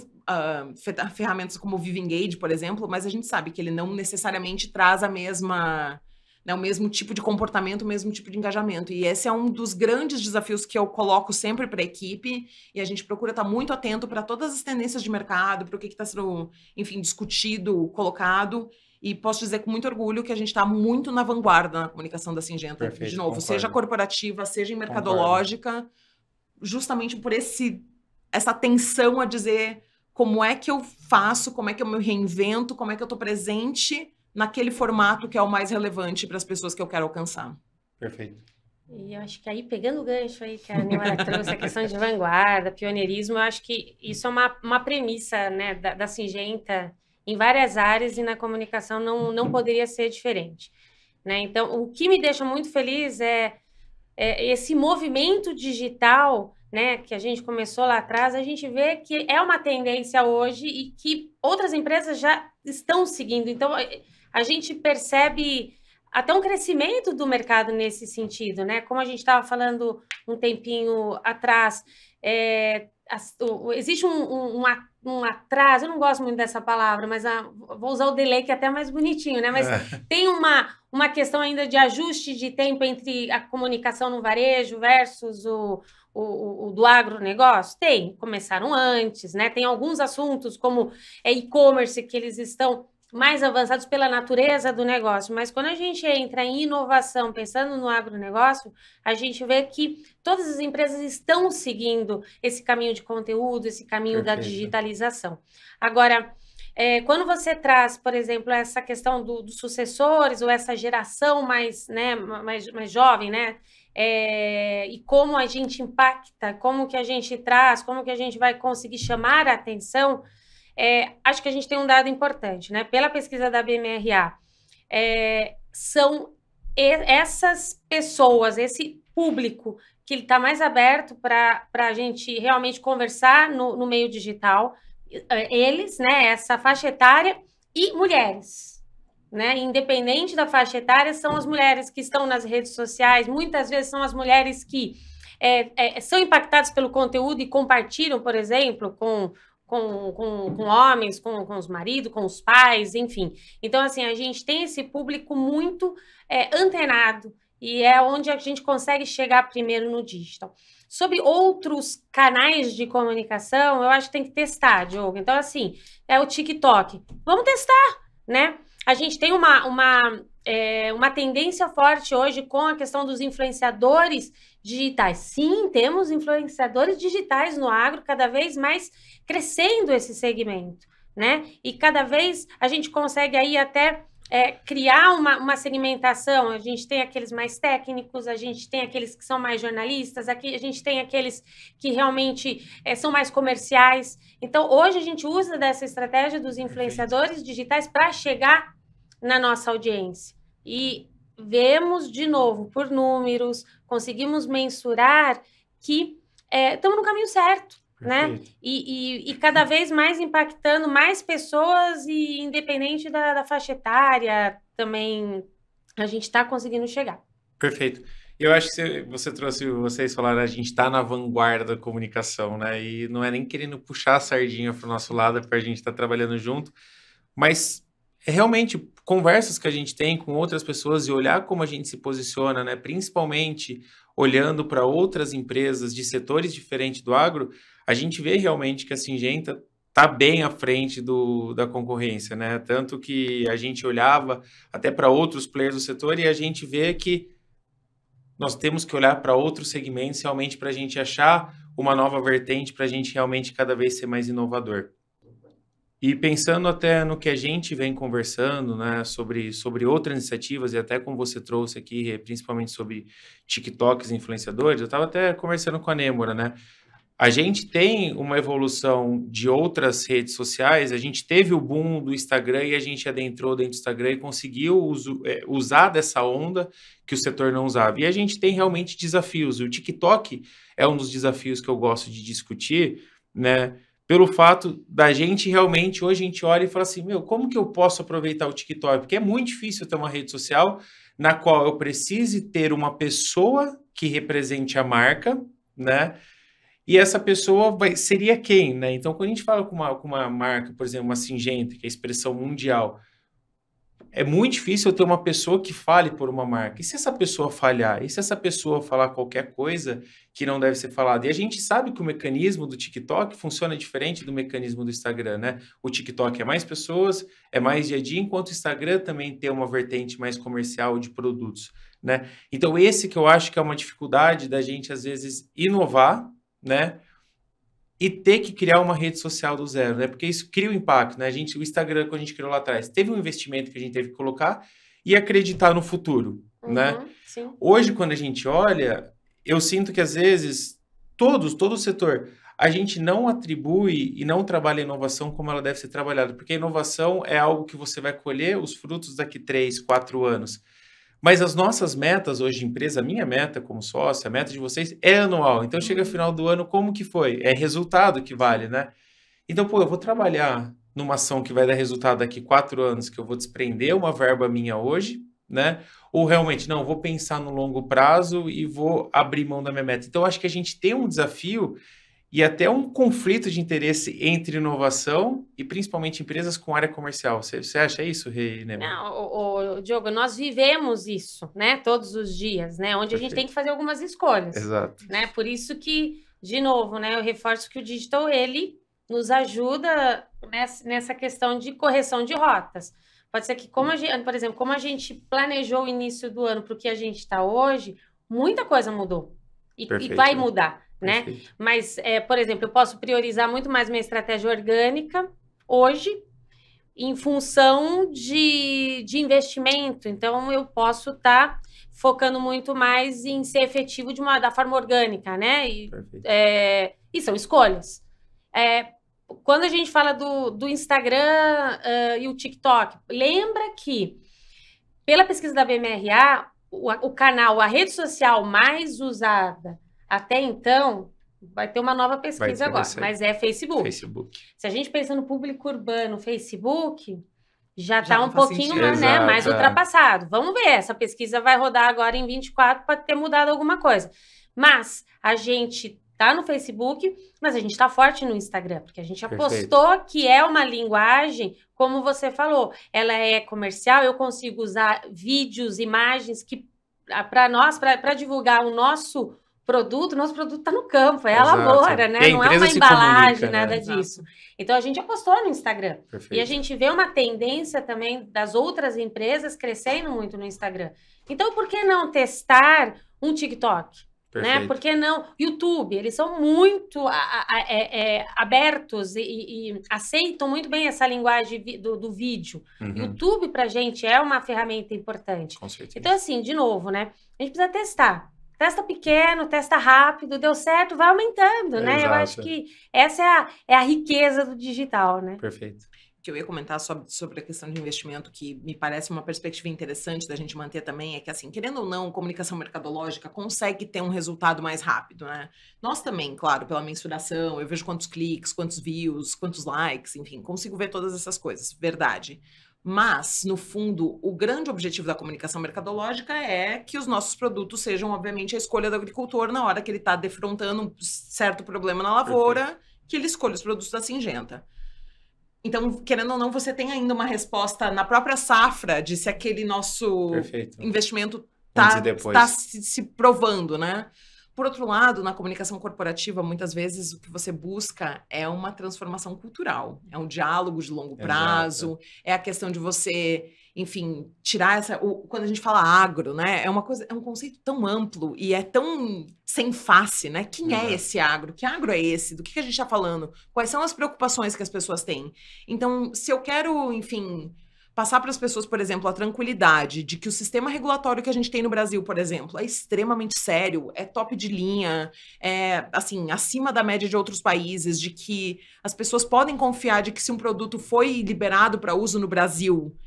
ferramentas como o ViveEngage, por exemplo, mas a gente sabe que ele não necessariamente traz a mesma... Né, o mesmo tipo de comportamento, o mesmo tipo de engajamento. E esse é um dos grandes desafios que eu coloco sempre para a equipe, e a gente procura estar muito atento para todas as tendências de mercado, para o que está sendo, enfim, discutido, colocado. E posso dizer com muito orgulho que a gente está muito na vanguarda na comunicação da Syngenta. Perfeito, de novo, concordo. Seja corporativa, seja em mercadológica, justamente por essa atenção a dizer como é que eu faço, como é que eu me reinvento, como é que eu estou presente naquele formato que é o mais relevante para as pessoas que eu quero alcançar. Perfeito. E eu acho que aí, pegando o gancho aí que a Neymar trouxe, a questão de vanguarda, pioneirismo, eu acho que isso é uma premissa, né, da Syngenta em várias áreas e na comunicação não poderia ser diferente, né? Então, o que me deixa muito feliz é esse movimento digital, né, que a gente começou lá atrás, a gente vê que é uma tendência hoje e que outras empresas já estão seguindo. Então, a gente percebe até um crescimento do mercado nesse sentido, né? Como a gente estava falando um tempinho atrás, existe um atraso, eu não gosto muito dessa palavra, mas vou usar o delay, que é até mais bonitinho, né? Mas tem uma questão ainda de ajuste de tempo entre a comunicação no varejo versus o do agronegócio? Tem, começaram antes, né? Tem alguns assuntos, como e-commerce, que eles estão mais avançados pela natureza do negócio, mas quando a gente entra em inovação, pensando no agronegócio, a gente vê que todas as empresas estão seguindo esse caminho de conteúdo, esse caminho da digitalização. Agora, quando você traz, por exemplo, essa questão dos sucessores ou essa geração mais jovem, né? E como a gente impacta, como que a gente traz, como que a gente vai conseguir chamar a atenção. Acho que a gente tem um dado importante, né? Pela pesquisa da BMRA, são essas pessoas, esse público que ele está mais aberto para a gente realmente conversar no meio digital, eles, né? Essa faixa etária e mulheres, né? Independente da faixa etária, são as mulheres que estão nas redes sociais, muitas vezes são as mulheres que são impactadas pelo conteúdo e compartilham, por exemplo, com homens, com os maridos, com os pais, enfim. Então, assim, a gente tem esse público muito antenado e é onde a gente consegue chegar primeiro no digital. Sobre outros canais de comunicação, eu acho que tem que testar, Diogo. Então, assim, o TikTok. Vamos testar, né? A gente tem uma tendência forte hoje com a questão dos influenciadores digitais. Sim, temos influenciadores digitais no agro, cada vez mais crescendo esse segmento, né? E cada vez a gente consegue aí até criar uma segmentação. A gente tem aqueles mais técnicos, a gente tem aqueles que são mais jornalistas, aqui a gente tem aqueles que realmente são mais comerciais. Então, hoje a gente usa dessa estratégia dos influenciadores digitais para chegar na nossa audiência. E vemos, de novo, por números, conseguimos mensurar que estamos no caminho certo, né? E cada vez mais impactando mais pessoas e independente da faixa etária, também a gente está conseguindo chegar. Perfeito. Eu acho que vocês falaram, a gente está na vanguarda da comunicação, né? E não é nem querendo puxar a sardinha para o nosso lado, porque a gente está trabalhando junto, mas realmente conversas que a gente tem com outras pessoas e olhar como a gente se posiciona, né? Principalmente olhando para outras empresas de setores diferentes do agro, a gente vê realmente que a Syngenta está bem à frente da concorrência, né? Tanto que a gente olhava até para outros players do setor e a gente vê que nós temos que olhar para outros segmentos realmente para a gente achar uma nova vertente, para a gente realmente cada vez ser mais inovador. E pensando até no que a gente vem conversando, né, sobre outras iniciativas, e até como você trouxe aqui, principalmente sobre TikToks e influenciadores, eu estava até conversando com a Nêmora, né? A gente tem uma evolução de outras redes sociais, a gente teve o boom do Instagram e a gente adentrou dentro do Instagram e conseguiu usar dessa onda que o setor não usava. E a gente tem realmente desafios. O TikTok é um dos desafios que eu gosto de discutir, né? Pelo fato da gente realmente, hoje a gente olha e fala assim, como que eu posso aproveitar o TikTok? Porque é muito difícil ter uma rede social na qual eu precise ter uma pessoa que represente a marca, né? E essa pessoa seria quem, né? Então, quando a gente fala com uma marca, por exemplo, uma Syngenta, que é a expressão mundial, é muito difícil eu ter uma pessoa que fale por uma marca. E se essa pessoa falhar? E se essa pessoa falar qualquer coisa que não deve ser falada? E a gente sabe que o mecanismo do TikTok funciona diferente do mecanismo do Instagram, né? O TikTok é mais pessoas, é mais dia a dia, enquanto o Instagram também tem uma vertente mais comercial de produtos, né? Então, esse que eu acho que é uma dificuldade da gente, às vezes, inovar, né? E ter que criar uma rede social do zero, né? Porque isso cria um impacto, né? O Instagram, quando a gente criou lá atrás, teve um investimento que a gente teve que colocar e acreditar no futuro. né? Sim. Hoje, quando a gente olha, eu sinto que às vezes, todo o setor, a gente não atribui e não trabalha a inovação como ela deve ser trabalhada, porque a inovação é algo que você vai colher os frutos daqui 3, 4 anos. Mas as nossas metas hoje de empresa, a minha meta como sócio, a meta de vocês é anual. Então, chega final do ano, como que foi? É resultado que vale, né? Então, pô, eu vou trabalhar numa ação que vai dar resultado daqui 4 anos, que eu vou desprender uma verba minha hoje, né? Ou realmente, não, eu vou pensar no longo prazo e vou abrir mão da minha meta. Então, acho que a gente tem um desafio e até um conflito de interesse entre inovação e principalmente empresas com área comercial. Você acha isso, Rei? Não, Diogo, nós vivemos isso, né? Todos os dias, né? Onde a gente tem que fazer algumas escolhas. Exato. Né? Por isso que, de novo, né? Eu reforço que o digital, ele nos ajuda nessa questão de correção de rotas. Pode ser que, como a gente, por exemplo, como a gente planejou o início do ano para o que a gente está hoje, muita coisa mudou. E vai mudar. Né? Mas, por exemplo, eu posso priorizar muito mais minha estratégia orgânica hoje em função de investimento. Então, eu posso estar focando muito mais em ser efetivo da forma orgânica, né? E são escolhas. Quando a gente fala do Instagram e o TikTok, lembra que, pela pesquisa da BMRA, o canal, a rede social mais usada até então, vai ter uma nova pesquisa agora, mas é Facebook. Se a gente pensa no público urbano, Facebook já está um pouquinho mais ultrapassado. Vamos ver, essa pesquisa vai rodar agora em 24 para ter mudado alguma coisa. Mas a gente está no Facebook, mas a gente está forte no Instagram, porque a gente apostou que é uma linguagem, como você falou, ela é comercial, eu consigo usar vídeos, imagens que para divulgar o nosso produto está no campo, é a lavoura, né? Não é uma embalagem, nada disso. Então, a gente apostou no Instagram. E a gente vê uma tendência também das outras empresas crescendo muito no Instagram. Então, por que não testar um TikTok? Né? Por que não? YouTube, eles são muito abertos e aceitam muito bem essa linguagem do vídeo. YouTube, pra gente, é uma ferramenta importante. Então, assim, de novo, né? A gente precisa testar. Testa pequeno, testa rápido, deu certo, vai aumentando, né? Exato. Eu acho que essa é a riqueza do digital, né? Perfeito. Que eu ia comentar sobre a questão de investimento, que me parece uma perspectiva interessante da gente manter também, é que, assim, querendo ou não, comunicação mercadológica consegue ter um resultado mais rápido, né? Nós também, claro, pela mensuração, eu vejo quantos cliques, quantos views, quantos likes, enfim, consigo ver todas essas coisas, verdade. Mas, no fundo, o grande objetivo da comunicação mercadológica é que os nossos produtos sejam, obviamente, a escolha do agricultor na hora que ele está defrontando um certo problema na lavoura, que ele escolha os produtos da Syngenta. Então, querendo ou não, você tem ainda uma resposta na própria safra de se aquele nosso investimento está se provando, né? Por outro lado, na comunicação corporativa, muitas vezes o que você busca é uma transformação cultural, é um diálogo de longo prazo, é a questão de você, enfim, tirar quando a gente fala agro, né? É um conceito tão amplo e é tão sem face, né? Quem é esse agro? Que agro é esse? Do que a gente está falando? Quais são as preocupações que as pessoas têm? Então, se eu quero, enfim, passar para as pessoas, por exemplo, a tranquilidade de que o sistema regulatório que a gente tem no Brasil, por exemplo, é extremamente sério, é top de linha, é, assim, acima da média de outros países, de que as pessoas podem confiar de que se um produto foi liberado para uso no Brasil,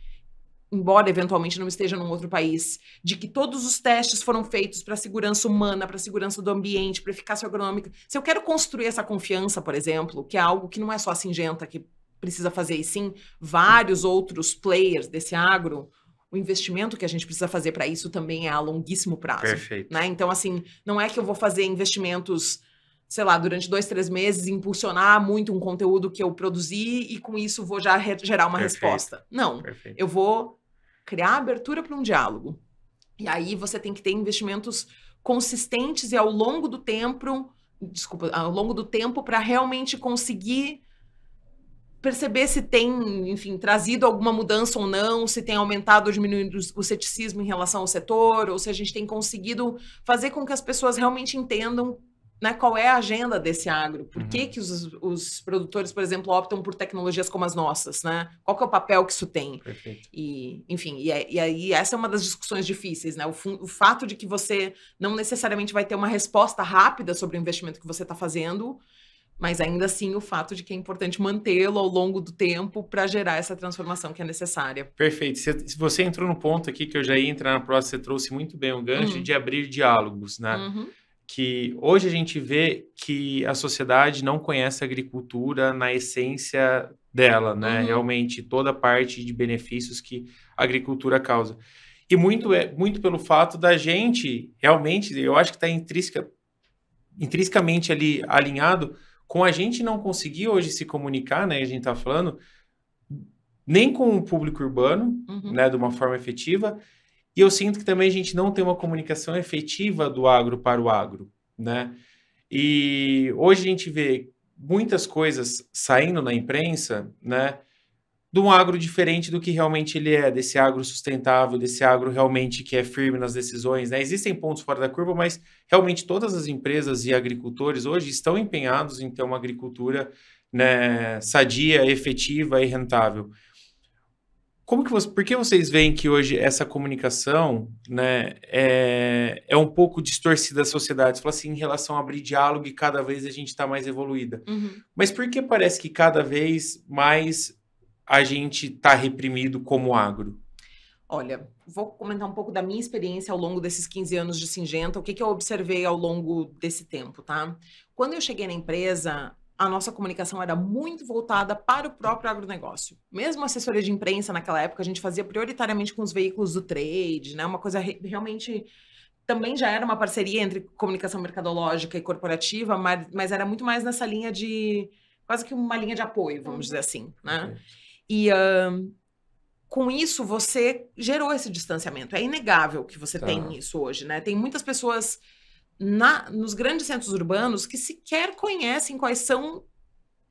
embora eventualmente não esteja num outro país, de que todos os testes foram feitos para a segurança humana, para a segurança do ambiente, para eficácia agronômica. Se eu quero construir essa confiança, por exemplo, que é algo que não é só a Syngenta que precisa fazer, e sim vários outros players desse agro, o investimento que a gente precisa fazer para isso também é a longuíssimo prazo. Perfeito. Né? Então, assim, não é que eu vou fazer investimentos, sei lá, durante 2, 3 meses, impulsionar muito um conteúdo que eu produzi e com isso vou já gerar uma resposta. Não, eu vou criar abertura para um diálogo. E aí você tem que ter investimentos consistentes e ao longo do tempo, para realmente conseguir perceber se tem, enfim, trazido alguma mudança ou não, se tem aumentado ou diminuído o ceticismo em relação ao setor, ou se a gente tem conseguido fazer com que as pessoas realmente entendam né, qual é a agenda desse agro? Por que que os produtores, por exemplo, optam por tecnologias como as nossas, né? Qual que é o papel que isso tem? Perfeito. E, enfim, e aí essa é uma das discussões difíceis, né? O fato de que você não necessariamente vai ter uma resposta rápida sobre o investimento que você está fazendo, mas ainda assim o fato de que é importante mantê-lo ao longo do tempo para gerar essa transformação que é necessária. Perfeito. Se você entrou no ponto aqui que eu já ia entrar na próxima, você trouxe muito bem o gancho de abrir diálogos, né? Que hoje a gente vê que a sociedade não conhece a agricultura na essência dela, né? Realmente toda a parte de benefícios que a agricultura causa. E muito pelo fato da gente, realmente, eu acho que está intrinsecamente ali alinhado com a gente não conseguir hoje se comunicar, né? A gente está falando, nem com o público urbano, né? De uma forma efetiva. E eu sinto que também a gente não tem uma comunicação efetiva do agro para o agro, né? E hoje a gente vê muitas coisas saindo na imprensa, né? De um agro diferente do que realmente ele é, desse agro sustentável, desse agro realmente que é firme nas decisões, né? Existem pontos fora da curva, mas realmente todas as empresas e agricultores hoje estão empenhados em ter uma agricultura, né, sadia, efetiva e rentável. Por que vocês veem que hoje essa comunicação, né, é um pouco distorcida da sociedade? Você fala assim, em relação a abrir diálogo e cada vez a gente está mais evoluída. Mas por que parece que cada vez mais a gente está reprimido como agro? Olha, vou comentar um pouco da minha experiência ao longo desses 15 anos de Syngenta, o que eu observei ao longo desse tempo, tá? Quando eu cheguei na empresa, a nossa comunicação era muito voltada para o próprio agronegócio. Mesmo a assessoria de imprensa naquela época, a gente fazia prioritariamente com os veículos do trade, né? Uma coisa realmente... Também já era uma parceria entre comunicação mercadológica e corporativa, mas era muito mais nessa linha de... quase que uma linha de apoio, vamos dizer assim, né? E com isso, você gerou esse distanciamento. É inegável que você tem isso hoje, né? Tem muitas pessoas... nos grandes centros urbanos que sequer conhecem quais são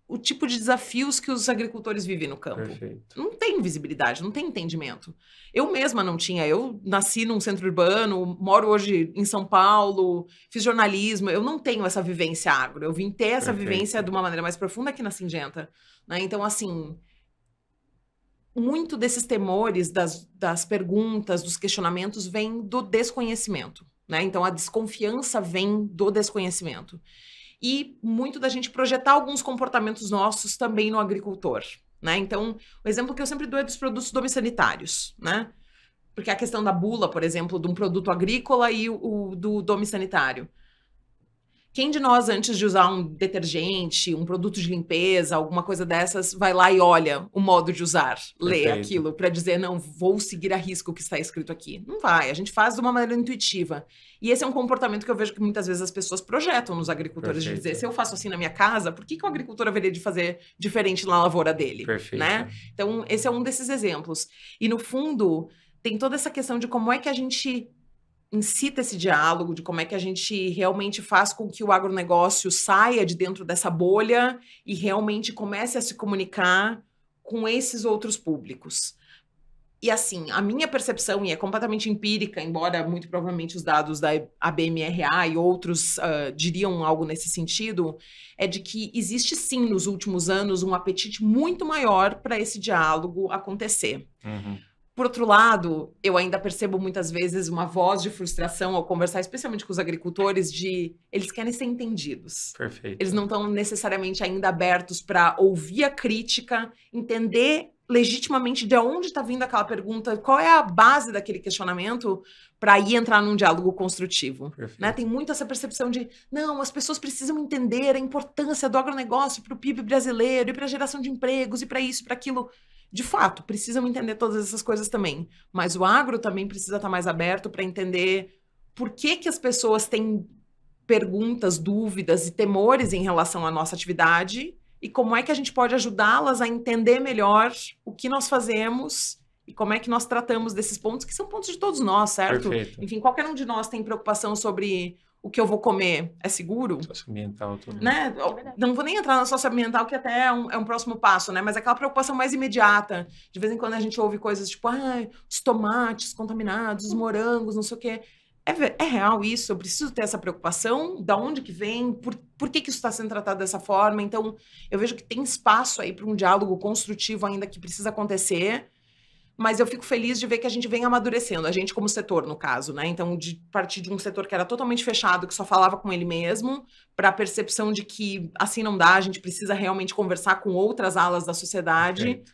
o tipo de desafios que os agricultores vivem no campo. Perfeito. Não tem visibilidade, não tem entendimento. Eu mesma não tinha. Eu nasci num centro urbano, moro hoje em São Paulo, fiz jornalismo. Eu não tenho essa vivência agro. Eu vim ter essa vivência de uma maneira mais profunda aqui na Syngenta, né? Então, assim, muito desses temores, das perguntas, dos questionamentos, vem do desconhecimento. Né? Então, a desconfiança vem do desconhecimento. E muito da gente projetar alguns comportamentos nossos também no agricultor. Né? Então, o exemplo que eu sempre dou é dos produtos domissanitários. Né? Porque a questão da bula, por exemplo, de um produto agrícola e o do domissanitário. Quem de nós, antes de usar um detergente, um produto de limpeza, alguma coisa dessas, vai lá e olha o modo de usar, lê aquilo para dizer, não, vou seguir a risco o que está escrito aqui? Não vai, a gente faz de uma maneira intuitiva. E esse é um comportamento que eu vejo que muitas vezes as pessoas projetam nos agricultores, de dizer, se eu faço assim na minha casa, por que o agricultor haveria de fazer diferente na lavoura dele? Né? Então, esse é um desses exemplos. E, no fundo, tem toda essa questão de como é que a gente incita esse diálogo, de como é que a gente realmente faz com que o agronegócio saia de dentro dessa bolha e realmente comece a se comunicar com esses outros públicos. E assim, a minha percepção, e é completamente empírica, embora muito provavelmente os dados da ABMRA e outros diriam algo nesse sentido, é de que existe sim nos últimos anos um apetite muito maior para esse diálogo acontecer. Por outro lado, eu ainda percebo muitas vezes uma voz de frustração ao conversar, especialmente com os agricultores, de eles querem ser entendidos. Eles não estão necessariamente ainda abertos para ouvir a crítica, entender legitimamente de onde está vindo aquela pergunta, qual é a base daquele questionamento, para aí entrar num diálogo construtivo. Né? Tem muito essa percepção de, não, as pessoas precisam entender a importância do agronegócio para o PIB brasileiro, e para a geração de empregos, e para isso, para aquilo. De fato, precisam entender todas essas coisas também. Mas o agro também precisa estar mais aberto para entender por que as pessoas têm perguntas, dúvidas e temores em relação à nossa atividade e como é que a gente pode ajudá-las a entender melhor o que nós fazemos e como é que nós tratamos desses pontos, que são pontos de todos nós, certo? Enfim, qualquer um de nós tem preocupação sobre o que eu vou comer é seguro? Socioambiental, tudo. Né? Não vou nem entrar na socioambiental, que até é um próximo passo, né? Mas aquela preocupação mais imediata. De vez em quando a gente ouve coisas tipo, os tomates contaminados, os morangos, não sei o quê. É real isso? Eu preciso ter essa preocupação? Da onde que vem? Por que isso está sendo tratado dessa forma? Então, eu vejo que tem espaço aí para um diálogo construtivo ainda que precisa acontecer, mas eu fico feliz de ver que a gente vem amadurecendo, a gente como setor, no caso, né? Então, de partir de um setor que era totalmente fechado, que só falava com ele mesmo, para a percepção de que assim não dá, a gente precisa realmente conversar com outras alas da sociedade, Perfeito.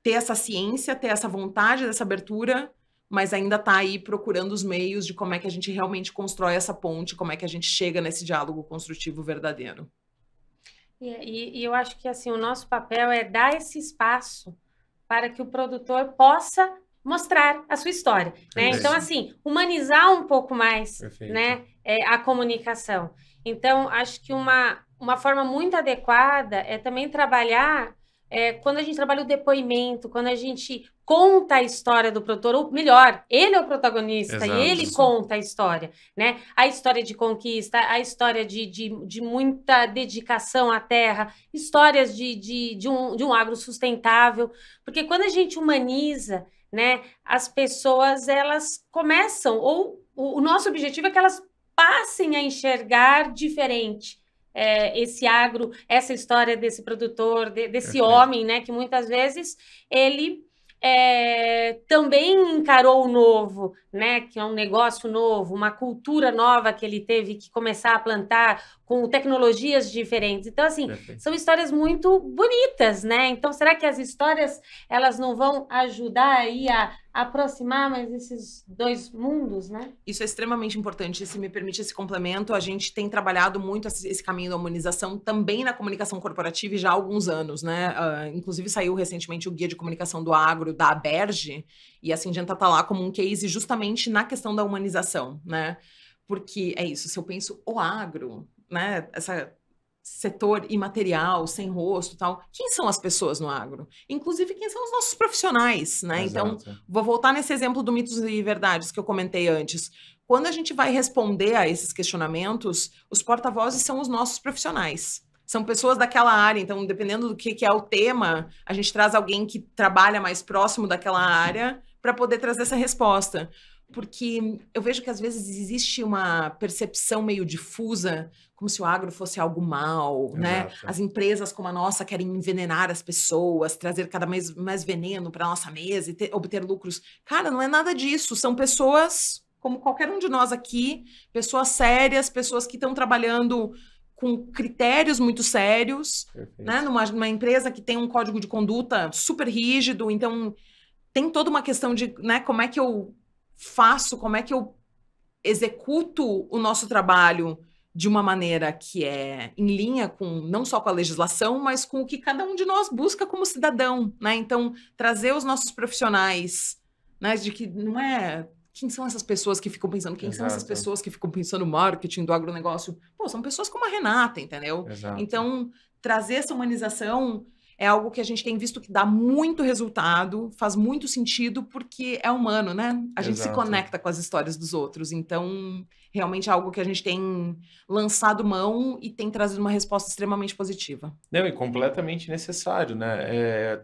ter essa ciência, ter essa vontade dessa abertura, mas ainda tá aí procurando os meios de como é que a gente realmente constrói essa ponte, como é que a gente chega nesse diálogo construtivo verdadeiro. E eu acho que assim, o nosso papel é dar esse espaço para que o produtor possa mostrar a sua história, né? Perfeito. Então, assim, humanizar um pouco mais, Perfeito. né, a comunicação. Então, acho que uma forma muito adequada é também trabalhar, quando a gente trabalha o depoimento, quando a gente conta a história do produtor, ou melhor, ele é o protagonista. Exato. E ele conta a história, né? A história de conquista, a história de muita dedicação à terra, histórias de um agro sustentável, porque quando a gente humaniza, né, as pessoas, elas começam, ou o nosso objetivo é que elas passem a enxergar diferente esse agro, essa história desse produtor, desse Perfeito. homem, né, que muitas vezes ele também encarou o novo, né, que é um negócio novo, uma cultura nova que ele teve que começar a plantar com tecnologias diferentes. Então, assim, Perfeito. são histórias muito bonitas, né? Então, será que as histórias, elas não vão ajudar aí a aproximar mais esses dois mundos, né? Isso é extremamente importante. Se me permite esse complemento, a gente tem trabalhado muito esse caminho da humanização também na comunicação corporativa e já há alguns anos, né? Inclusive saiu recentemente o Guia de Comunicação do Agro da Aberge, e a Syngenta tá lá como um case justamente na questão da humanização, né? Porque é isso, se eu penso o agro, né? Essa setor imaterial, sem rosto e tal, quem são as pessoas no agro? Inclusive, quem são os nossos profissionais, né? Então, Exato. vou voltar nesse exemplo do mitos e verdades que eu comentei antes. Quando a gente vai responder a esses questionamentos, os porta-vozes são os nossos profissionais. São pessoas daquela área, então, dependendo do que é o tema, a gente traz alguém que trabalha mais próximo daquela área para poder trazer essa resposta. Porque eu vejo que às vezes existe uma percepção meio difusa, como se o agro fosse algo mal, né? Exato. As empresas como a nossa querem envenenar as pessoas, trazer cada vez mais veneno para nossa mesa e obter lucros. Cara, não é nada disso. São pessoas, como qualquer um de nós aqui, pessoas sérias, pessoas que estão trabalhando com critérios muito sérios, Perfeito. né? Numa empresa que tem um código de conduta super rígido. Então, tem toda uma questão de, né, como é que eu faço, como é que eu executo o nosso trabalho de uma maneira que é em linha com, não só com a legislação, mas com o que cada um de nós busca como cidadão, né? Então, trazer os nossos profissionais, né, de que não é... Quem são essas pessoas que ficam pensando? Quem são essas Exato. pessoas que ficam pensando no marketing do agronegócio? Pô, são pessoas como a Renata, entendeu? Exato. Então, trazer essa humanização é algo que a gente tem visto que dá muito resultado, faz muito sentido, porque é humano, né? A gente se Exato. conecta com as histórias dos outros. Então, realmente é algo que a gente tem lançado mão e tem trazido uma resposta extremamente positiva. Não, e completamente necessário, né?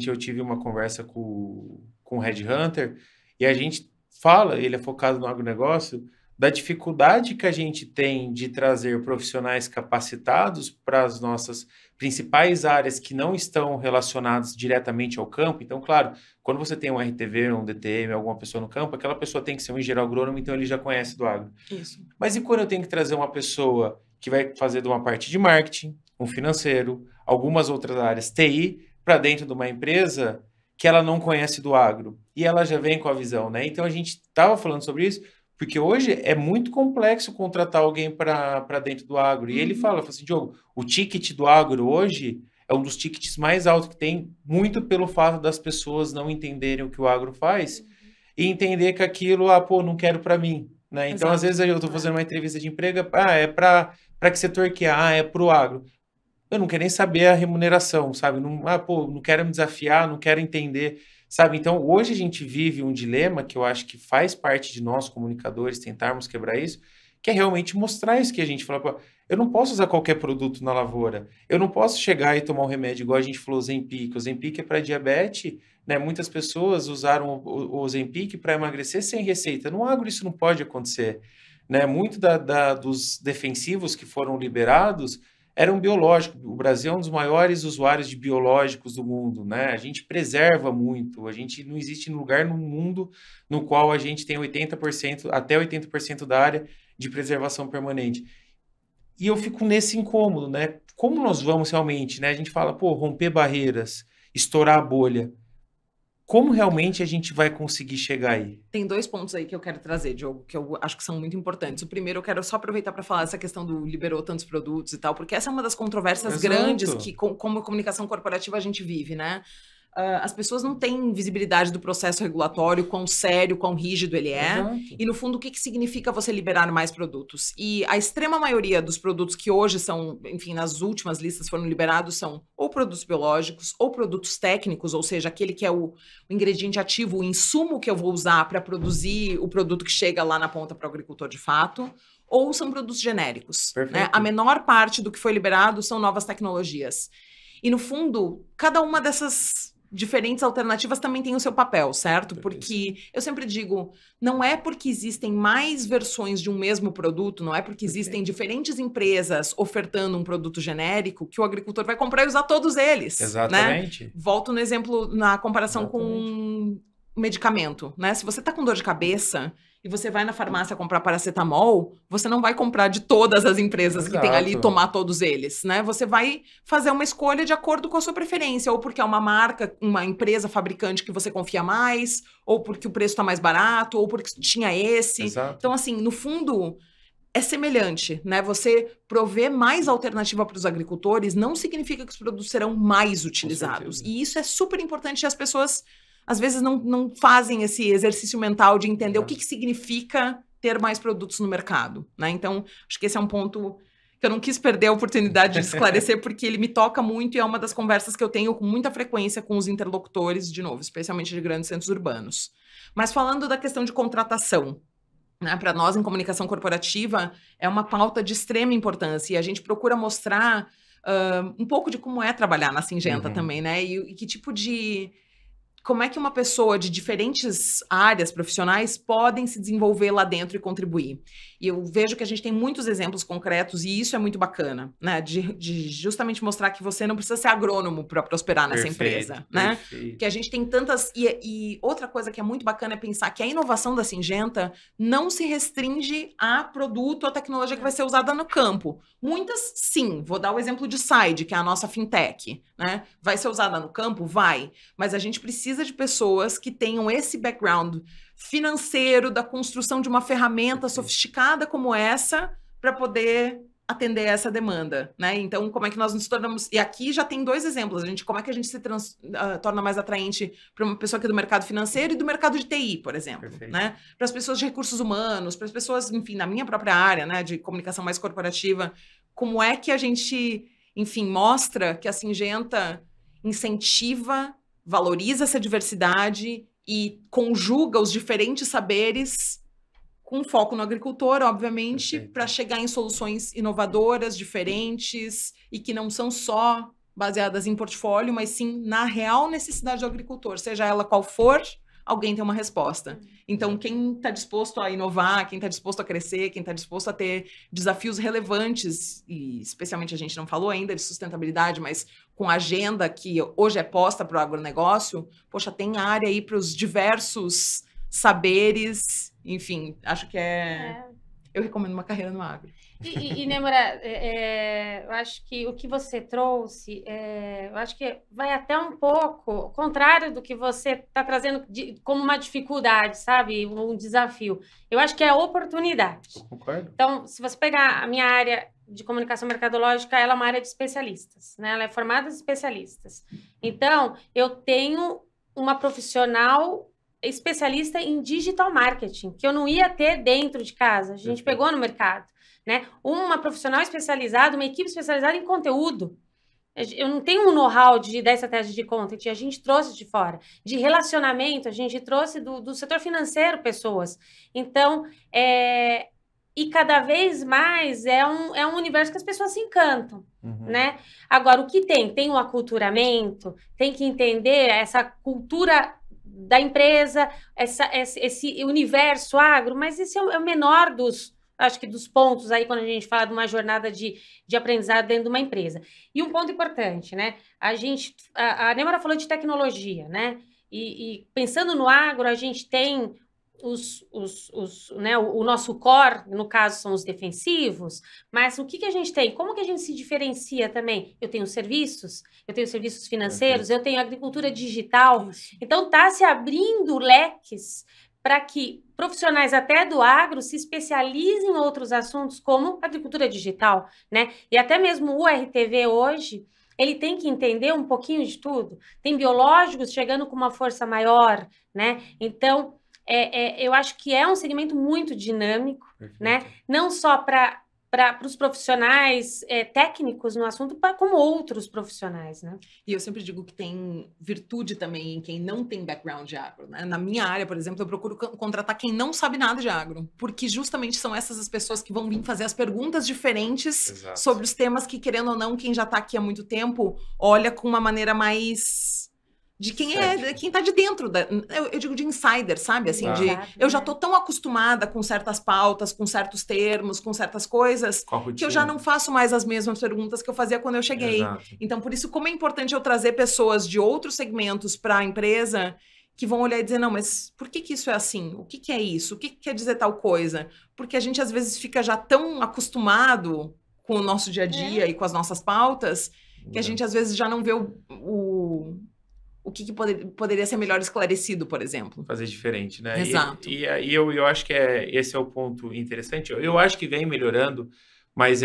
Eu tive uma conversa com o Red Hunter e a gente fala, ele é focado no agronegócio, da dificuldade que a gente tem de trazer profissionais capacitados para as nossas principais áreas que não estão relacionadas diretamente ao campo. Então, claro, quando você tem um RTV, um DTM, alguma pessoa no campo, aquela pessoa tem que ser um engenheiro agrônomo, então ele já conhece do agro. Isso. Mas e quando eu tenho que trazer uma pessoa que vai fazer de uma parte de marketing, um financeiro, algumas outras áreas, TI, para dentro de uma empresa que ela não conhece do agro? E ela já vem com a visão, né? Então a gente estava falando sobre isso, porque hoje é muito complexo contratar alguém para dentro do agro. E ele fala assim, Diogo, o ticket do agro hoje é um dos tickets mais altos que tem, muito pelo fato das pessoas não entenderem o que o agro faz e entender que aquilo, não quero para mim. Né? Então, Exato. às vezes eu estou fazendo uma entrevista de emprego, é para que setor que é? É para o agro. Eu não quero nem saber a remuneração, sabe? Não quero me desafiar, não quero entender, sabe? Então, hoje a gente vive um dilema que eu acho que faz parte de nós, comunicadores, tentarmos quebrar isso, que é realmente mostrar isso que a gente fala, pô, eu não posso usar qualquer produto na lavoura, eu não posso chegar e tomar um remédio igual a gente falou, o Ozempic é para diabetes, né? Muitas pessoas usaram o Ozempic para emagrecer sem receita. No agro isso não pode acontecer, né? Muito dos defensivos que foram liberados eram biológicos. O Brasil é um dos maiores usuários de biológicos do mundo, né? A gente preserva muito, a gente não existe lugar no mundo no qual a gente tem 80%, até 80% da área de preservação permanente. E eu fico nesse incômodo, né? Como nós vamos realmente, né? A gente fala, pô, romper barreiras, estourar a bolha. Como realmente a gente vai conseguir chegar aí? Tem 2 pontos aí que eu quero trazer, Diogo, que eu acho que são muito importantes. O primeiro, eu quero só aproveitar para falar essa questão do liberou tantos produtos e tal, porque essa é uma das controvérsias grandes que, como comunicação corporativa, a gente vive, né? As pessoas não têm visibilidade do processo regulatório, quão sério, quão rígido ele é. Exato. E, no fundo, o que significa você liberar mais produtos? E a extrema maioria dos produtos que hoje são, enfim, nas últimas listas foram liberados são ou produtos biológicos ou produtos técnicos, ou seja, aquele que é o ingrediente ativo, o insumo que eu vou usar para produzir o produto que chega lá na ponta para o agricultor de fato, ou são produtos genéricos. Né? A menor parte do que foi liberado são novas tecnologias. E, no fundo, cada uma dessas diferentes alternativas também tem o seu papel, certo? Porque eu sempre digo, não é porque existem mais versões de um mesmo produto, não é porque existem diferentes empresas ofertando um produto genérico que o agricultor vai comprar e usar todos eles. Exatamente. Né? Volto no exemplo, na comparação com medicamento, né? Se você tá com dor de cabeça e você vai na farmácia comprar paracetamol, você não vai comprar de todas as empresas que tem ali e tomar todos eles, né? Você vai fazer uma escolha de acordo com a sua preferência, ou porque é uma marca, uma empresa fabricante que você confia mais, ou porque o preço tá mais barato, ou porque tinha esse. Exato. Então, assim, no fundo, é semelhante, né? Você prover mais alternativa para os agricultores não significa que os produtos serão mais utilizados. E isso é super importante e as pessoas às vezes não fazem esse exercício mental de entender o que significa ter mais produtos no mercado, né? Então, acho que esse é um ponto que eu não quis perder a oportunidade de esclarecer, porque ele me toca muito e é uma das conversas que eu tenho com muita frequência com os interlocutores, de novo, especialmente de grandes centros urbanos. Mas falando da questão de contratação, né, para nós, em comunicação corporativa, é uma pauta de extrema importância e a gente procura mostrar um pouco de como é trabalhar na Syngenta também, né? E que tipo de... Como é que uma pessoa de diferentes áreas profissionais podem se desenvolver lá dentro e contribuir? E eu vejo que a gente tem muitos exemplos concretos e isso é muito bacana, né? De justamente mostrar que você não precisa ser agrônomo para prosperar nessa empresa, né? Que a gente tem tantas... E outra coisa que é muito bacana é pensar que a inovação da Syngenta não se restringe a produto, a tecnologia que vai ser usada no campo. Muitas, sim. Vou dar o exemplo de Side, que é a nossa fintech, né? Vai ser usada no campo? Vai. Mas a gente precisa de pessoas que tenham esse background financeiro da construção de uma ferramenta sofisticada como essa para poder atender essa demanda, né? Então, como é que nós nos tornamos... E aqui já tem 2 exemplos. Como é que a gente se torna mais atraente para uma pessoa que é do mercado financeiro e do mercado de TI, por exemplo, né? Para as pessoas de recursos humanos, para as pessoas, enfim, na minha própria área, né, de comunicação mais corporativa, como é que a gente, enfim, mostra que a Syngenta incentiva, valoriza essa diversidade e conjuga os diferentes saberes com foco no agricultor, obviamente, para chegar em soluções inovadoras, diferentes e que não são só baseadas em portfólio, mas sim na real necessidade do agricultor, seja ela qual for, alguém tem uma resposta. Então, quem está disposto a inovar, quem está disposto a crescer, quem está disposto a ter desafios relevantes, e especialmente a gente não falou ainda de sustentabilidade, mas com a agenda que hoje é posta para o agronegócio, poxa, tem área aí para os diversos saberes, enfim, acho que eu recomendo uma carreira no agro. E Nêmora, eu acho que o que você trouxe, eu acho que vai até um pouco ao contrário do que você está trazendo como uma dificuldade, sabe? Um desafio. Eu acho que é oportunidade. Concordo. Então, se você pegar a minha área de comunicação mercadológica, ela é uma área de especialistas, né? Ela é formada de especialistas. Então, eu tenho uma profissional especialista em digital marketing, que eu não ia ter dentro de casa. A gente pegou no mercado, né? Uma profissional especializada, uma equipe especializada em conteúdo. Eu não tenho um know-how da estratégia de content, a gente trouxe de fora. De relacionamento, a gente trouxe do setor financeiro pessoas. Então, E cada vez mais é um universo que as pessoas se encantam, né? Agora, o que tem? Tem um aculturamento, tem que entender essa cultura da empresa, esse universo agro, mas esse é o menor acho que dos pontos aí quando a gente fala de uma jornada de aprendizado dentro de uma empresa. E um ponto importante, né? A Nêmara falou de tecnologia, né? E pensando no agro, a gente tem né, o nosso core, no caso, são os defensivos, mas o que a gente tem? Como que a gente se diferencia também? Eu tenho serviços financeiros, eu tenho agricultura digital. Então, está se abrindo leques para que profissionais até do agro se especializem em outros assuntos, como agricultura digital, né? E até mesmo o RTV hoje, ele tem que entender um pouquinho de tudo. Tem biológicos chegando com uma força maior, né? Então, eu acho que é um segmento muito dinâmico, né? Não só para os profissionais técnicos no assunto, como outros profissionais, né? E eu sempre digo que tem virtude também em quem não tem background de agro, né? Na minha área, por exemplo, eu procuro contratar quem não sabe nada de agro, porque justamente são essas as pessoas que vão vir fazer as perguntas diferentes sobre os temas que, querendo ou não, quem já está aqui há muito tempo olha com uma maneira mais... de quem tá de dentro, eu digo de insider, sabe? Assim, eu já tô tão acostumada com certas pautas, com certos termos, com certas coisas, que eu já não faço mais as mesmas perguntas que eu fazia quando eu cheguei. Exato. Então, por isso, como é importante eu trazer pessoas de outros segmentos para a empresa que vão olhar e dizer, não, mas por que isso é assim? O que é isso? O que quer dizer tal coisa? Porque a gente, às vezes, fica já tão acostumado com o nosso dia a dia e com as nossas pautas, que a gente, às vezes, já não vê o que poderia ser melhor esclarecido, por exemplo. Fazer diferente, né? Exato. E eu acho que esse é o ponto interessante. Eu acho que vem melhorando, mas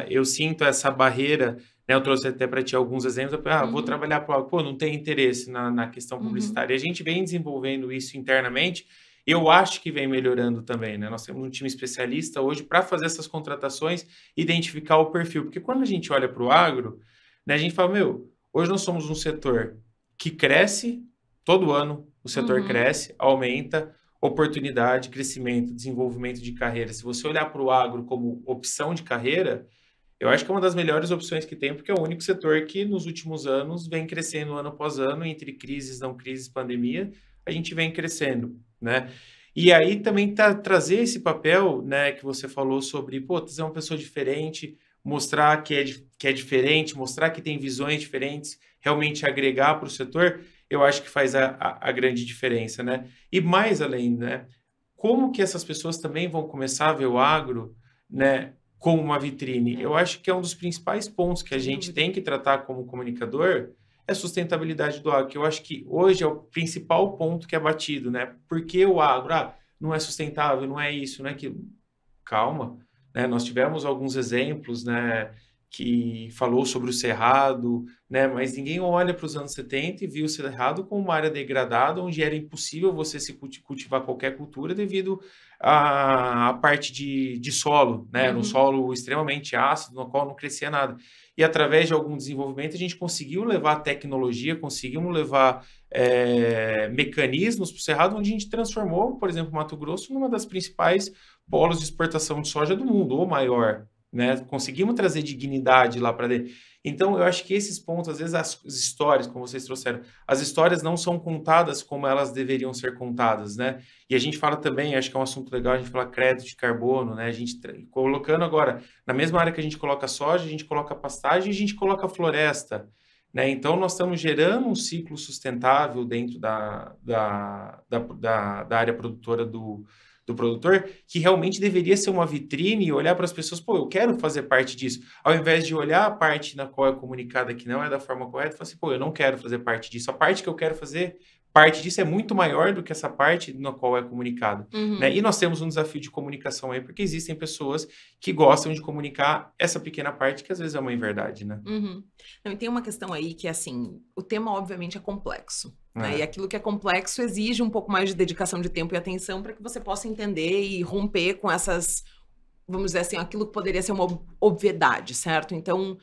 eu sinto essa barreira, né? Eu trouxe até para ti alguns exemplos. Vou trabalhar para algo. Pô, não tem interesse na questão publicitária. E a gente vem desenvolvendo isso internamente. Eu acho que vem melhorando também, né? Nós temos um time especialista hoje para fazer essas contratações, identificar o perfil. Porque quando a gente olha para o agro, né, a gente fala, hoje nós somos um setor que cresce todo ano, o setor cresce, aumenta, oportunidade, crescimento, desenvolvimento de carreira. Se você olhar para o agro como opção de carreira, eu acho que é uma das melhores opções que tem, porque é o único setor que nos últimos anos vem crescendo ano após ano, entre crises, não crises, pandemia, a gente vem crescendo, né? E aí também trazer esse papel, né, que você falou sobre, trazer uma pessoa diferente, mostrar que é diferente, mostrar que tem visões diferentes, realmente agregar para o setor, eu acho que faz a grande diferença, né? E mais além, né? Como que essas pessoas também vão começar a ver o agro, né, como uma vitrine? Eu acho que é um dos principais pontos que a gente tem que tratar como comunicador, é a sustentabilidade do agro, que eu acho que hoje é o principal ponto que é batido, né? Porque o agro, não é sustentável, não é isso, não é aquilo. Calma, né? Nós tivemos alguns exemplos, né, que falou sobre o Cerrado, né, mas ninguém olha para os anos 70 e viu o Cerrado como uma área degradada, onde era impossível você se cultivar qualquer cultura devido à parte de solo, né, um solo extremamente ácido, no qual não crescia nada. E através de algum desenvolvimento a gente conseguiu levar tecnologia, conseguimos levar mecanismos para o Cerrado, onde a gente transformou, por exemplo, Mato Grosso numa das principais polos de exportação de soja do mundo, ou maior, né? Conseguimos trazer dignidade lá para dentro. Então, eu acho que esses pontos, às vezes as histórias, como vocês trouxeram, as histórias não são contadas como elas deveriam ser contadas, né? E a gente fala também, acho que é um assunto legal, a gente fala crédito de carbono, né? A gente colocando agora, na mesma área que a gente coloca soja, a gente coloca pastagem e a gente coloca floresta, né? Então, nós estamos gerando um ciclo sustentável dentro da área produtora do produtor, que realmente deveria ser uma vitrine e olhar para as pessoas, eu quero fazer parte disso. Ao invés de olhar a parte na qual é comunicada que não é da forma correta, falar assim, eu não quero fazer parte disso. A parte que eu quero fazer parte disso é muito maior do que essa parte na qual é comunicada. Né? E nós temos um desafio de comunicação aí, porque existem pessoas que gostam de comunicar essa pequena parte que às vezes é uma inverdade, né? Não, e tem uma questão aí que, assim, o tema obviamente é complexo. Né? E aquilo que é complexo exige um pouco mais de dedicação de tempo e atenção para que você possa entender e romper com essas, vamos dizer assim, aquilo que poderia ser uma obviedade, certo? Então,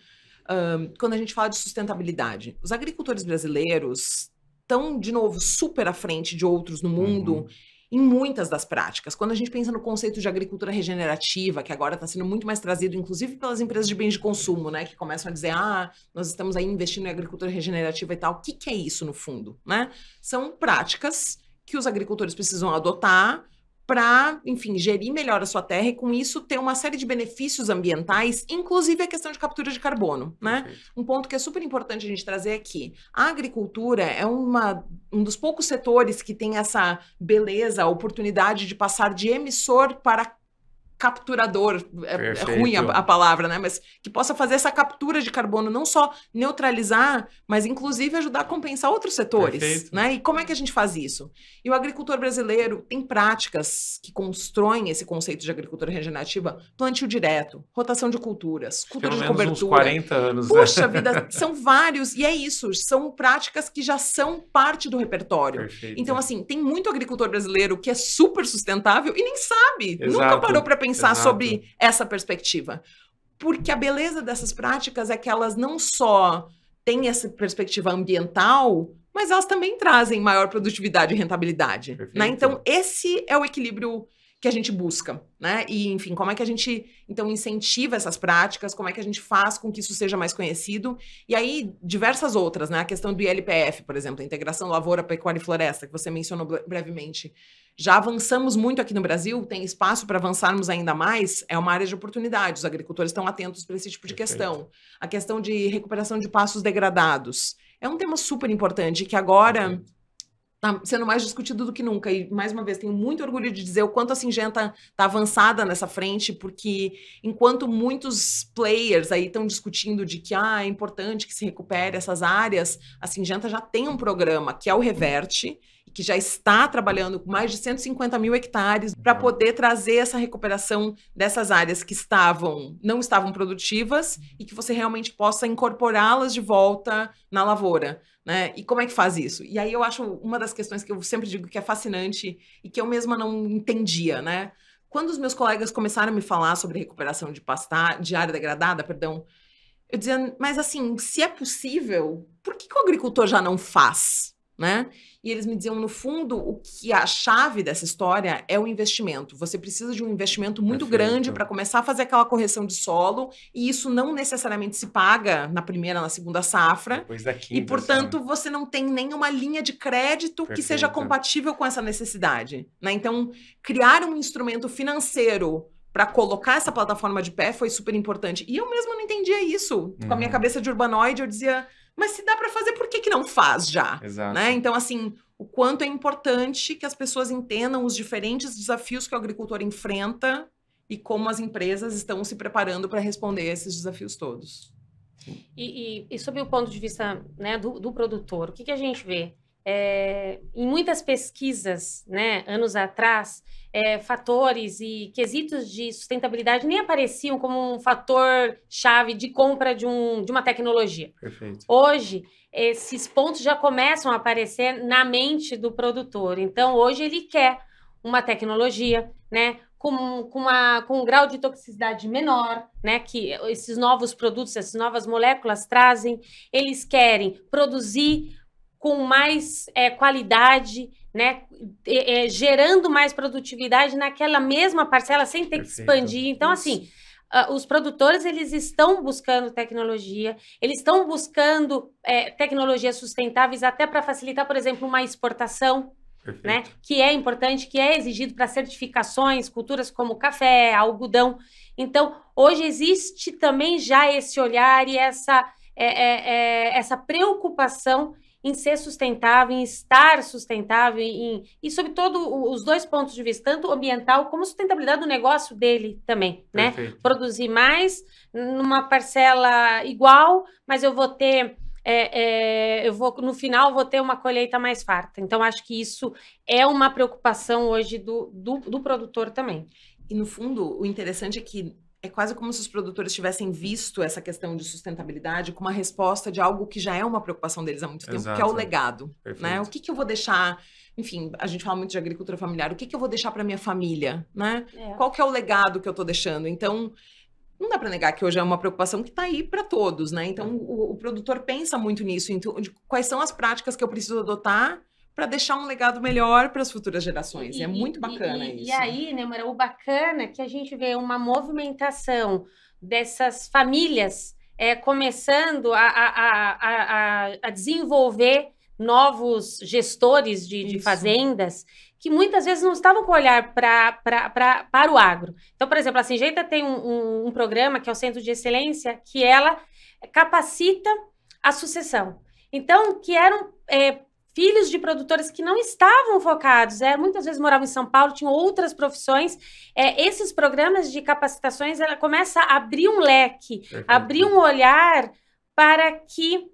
quando a gente fala de sustentabilidade, os agricultores brasileiros estão, de novo, super à frente de outros no mundo em muitas das práticas. Quando a gente pensa no conceito de agricultura regenerativa, que agora está sendo muito mais trazido, inclusive pelas empresas de bens de consumo, né, que começam a dizer, nós estamos aí investindo em agricultura regenerativa e tal. O que é isso, no fundo? Né? São práticas que os agricultores precisam adotar para, enfim, gerir melhor a sua terra e, com isso, ter uma série de benefícios ambientais, inclusive a questão de captura de carbono, né? Um ponto que é super importante a gente trazer aqui. A agricultura é um dos poucos setores que tem essa beleza, a oportunidade de passar de emissor para capturador, é ruim a palavra, né? Mas que possa fazer essa captura de carbono, não só neutralizar, mas inclusive ajudar a compensar outros setores, né? E como é que a gente faz isso? E o agricultor brasileiro tem práticas que constroem esse conceito de agricultura regenerativa, plantio direto, rotação de culturas, cultura de cobertura. Uns 40 anos, Puxa vida, são vários, e é isso, são práticas que já são parte do repertório. Perfeito. Então, assim, tem muito agricultor brasileiro que é super sustentável e nem sabe, nunca parou para pensar sobre essa perspectiva. Porque a beleza dessas práticas é que elas não só têm essa perspectiva ambiental, mas elas também trazem maior produtividade e rentabilidade. Né? Então, esse é o equilíbrio que a gente busca, né? E, enfim, como é que a gente, então, incentiva essas práticas, como é que a gente faz com que isso seja mais conhecido, e aí, diversas outras, né? A questão do ILPF, por exemplo, a integração lavoura, pecuária e floresta, que você mencionou brevemente. Já avançamos muito aqui no Brasil, tem espaço para avançarmos ainda mais, é uma área de oportunidade, os agricultores estão atentos para esse tipo de questão. A questão de recuperação de pastos degradados é um tema super importante, que agora está sendo mais discutido do que nunca. E, mais uma vez, tenho muito orgulho de dizer o quanto a Syngenta está avançada nessa frente, porque enquanto muitos players aí estão discutindo de que é importante que se recupere essas áreas, a Syngenta já tem um programa que é o Reverte, que já está trabalhando com mais de 150 mil hectares para poder trazer essa recuperação dessas áreas que não estavam produtivas e que você realmente possa incorporá-las de volta na lavoura. Né? E como é que faz isso? E aí eu acho uma das questões que eu sempre digo que é fascinante e que eu mesma não entendia, né? Quando os meus colegas começaram a me falar sobre recuperação de área degradada, eu dizia, mas assim, se é possível, por que o agricultor já não faz? Né? E eles me diziam, no fundo, o que a chave dessa história é o investimento. Você precisa de um investimento muito grande para começar a fazer aquela correção de solo, e isso não necessariamente se paga na primeira, na segunda safra. Depois da quinta, e, portanto, você não tem nenhuma linha de crédito que seja compatível com essa necessidade. Né? Então, criar um instrumento financeiro para colocar essa plataforma de pé foi super importante. E eu mesma não entendia isso. Com a minha cabeça de urbanoide, eu dizia, mas se dá para fazer, por que não faz já? Exato. Né? Então, assim, o quanto é importante que as pessoas entendam os diferentes desafios que o agricultor enfrenta e como as empresas estão se preparando para responder a esses desafios todos. E sob o ponto de vista, né, do produtor, o que a gente vê? Em muitas pesquisas, né, anos atrás, fatores e quesitos de sustentabilidade nem apareciam como um fator-chave de compra de uma tecnologia. Perfeito. Hoje, esses pontos já começam a aparecer na mente do produtor. Então, hoje ele quer uma tecnologia, né, com um grau de toxicidade menor, né, que esses novos produtos, essas novas moléculas trazem. Eles querem produzir com mais qualidade, né, gerando mais produtividade naquela mesma parcela, sem ter que expandir. Então, assim, os produtores, eles estão buscando tecnologia, eles estão buscando tecnologias sustentáveis até para facilitar, por exemplo, uma exportação, né, que é importante, que é exigido para certificações, culturas como café, algodão. Então, hoje existe também já esse olhar e essa preocupação em ser sustentável, em estar sustentável, e sobre todo os dois pontos de vista, tanto ambiental como sustentabilidade do negócio dele também, né? Produzir mais numa parcela igual, mas eu vou ter, no final, vou ter uma colheita mais farta. Então, acho que isso é uma preocupação hoje do produtor também. E, no fundo, o interessante é que é quase como se os produtores tivessem visto essa questão de sustentabilidade como uma resposta de algo que já é uma preocupação deles há muito tempo, que é o legado. Né? O que eu vou deixar... Enfim, a gente fala muito de agricultura familiar. O que eu vou deixar para minha família? Né? Qual que é o legado que eu estou deixando? Então, não dá para negar que hoje é uma preocupação que está aí para todos. Né? Então, o produtor pensa muito nisso. Então, de quais são as práticas que eu preciso adotar para deixar um legado melhor para as futuras gerações. É muito bacana isso. E aí, né, Mara, o bacana é que a gente vê uma movimentação dessas famílias começando a desenvolver novos gestores de fazendas que muitas vezes não estavam com o olhar para o agro. Então, por exemplo, a Syngenta tem um programa que é o Centro de Excelência, que ela capacita a sucessão. Então, que eram filhos de produtores que não estavam focados, muitas vezes moravam em São Paulo, tinham outras profissões. Esses programas de capacitações, ela começa a abrir um leque, abrir um olhar para que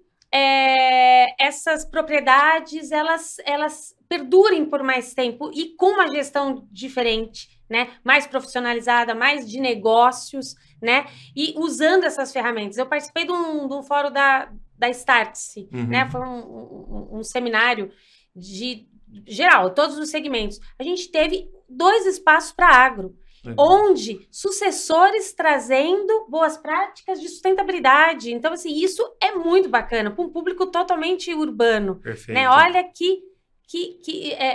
essas propriedades, elas perdurem por mais tempo e com uma gestão diferente, né? Mais profissionalizada, mais de negócios, né? E usando essas ferramentas. Eu participei de um fórum da Startse, né? Foi um seminário de geral, todos os segmentos. A gente teve 2 espaços para agro, onde sucessores trazendo boas práticas de sustentabilidade. Então, assim, isso é muito bacana para um público totalmente urbano. Perfeito. Né? Olha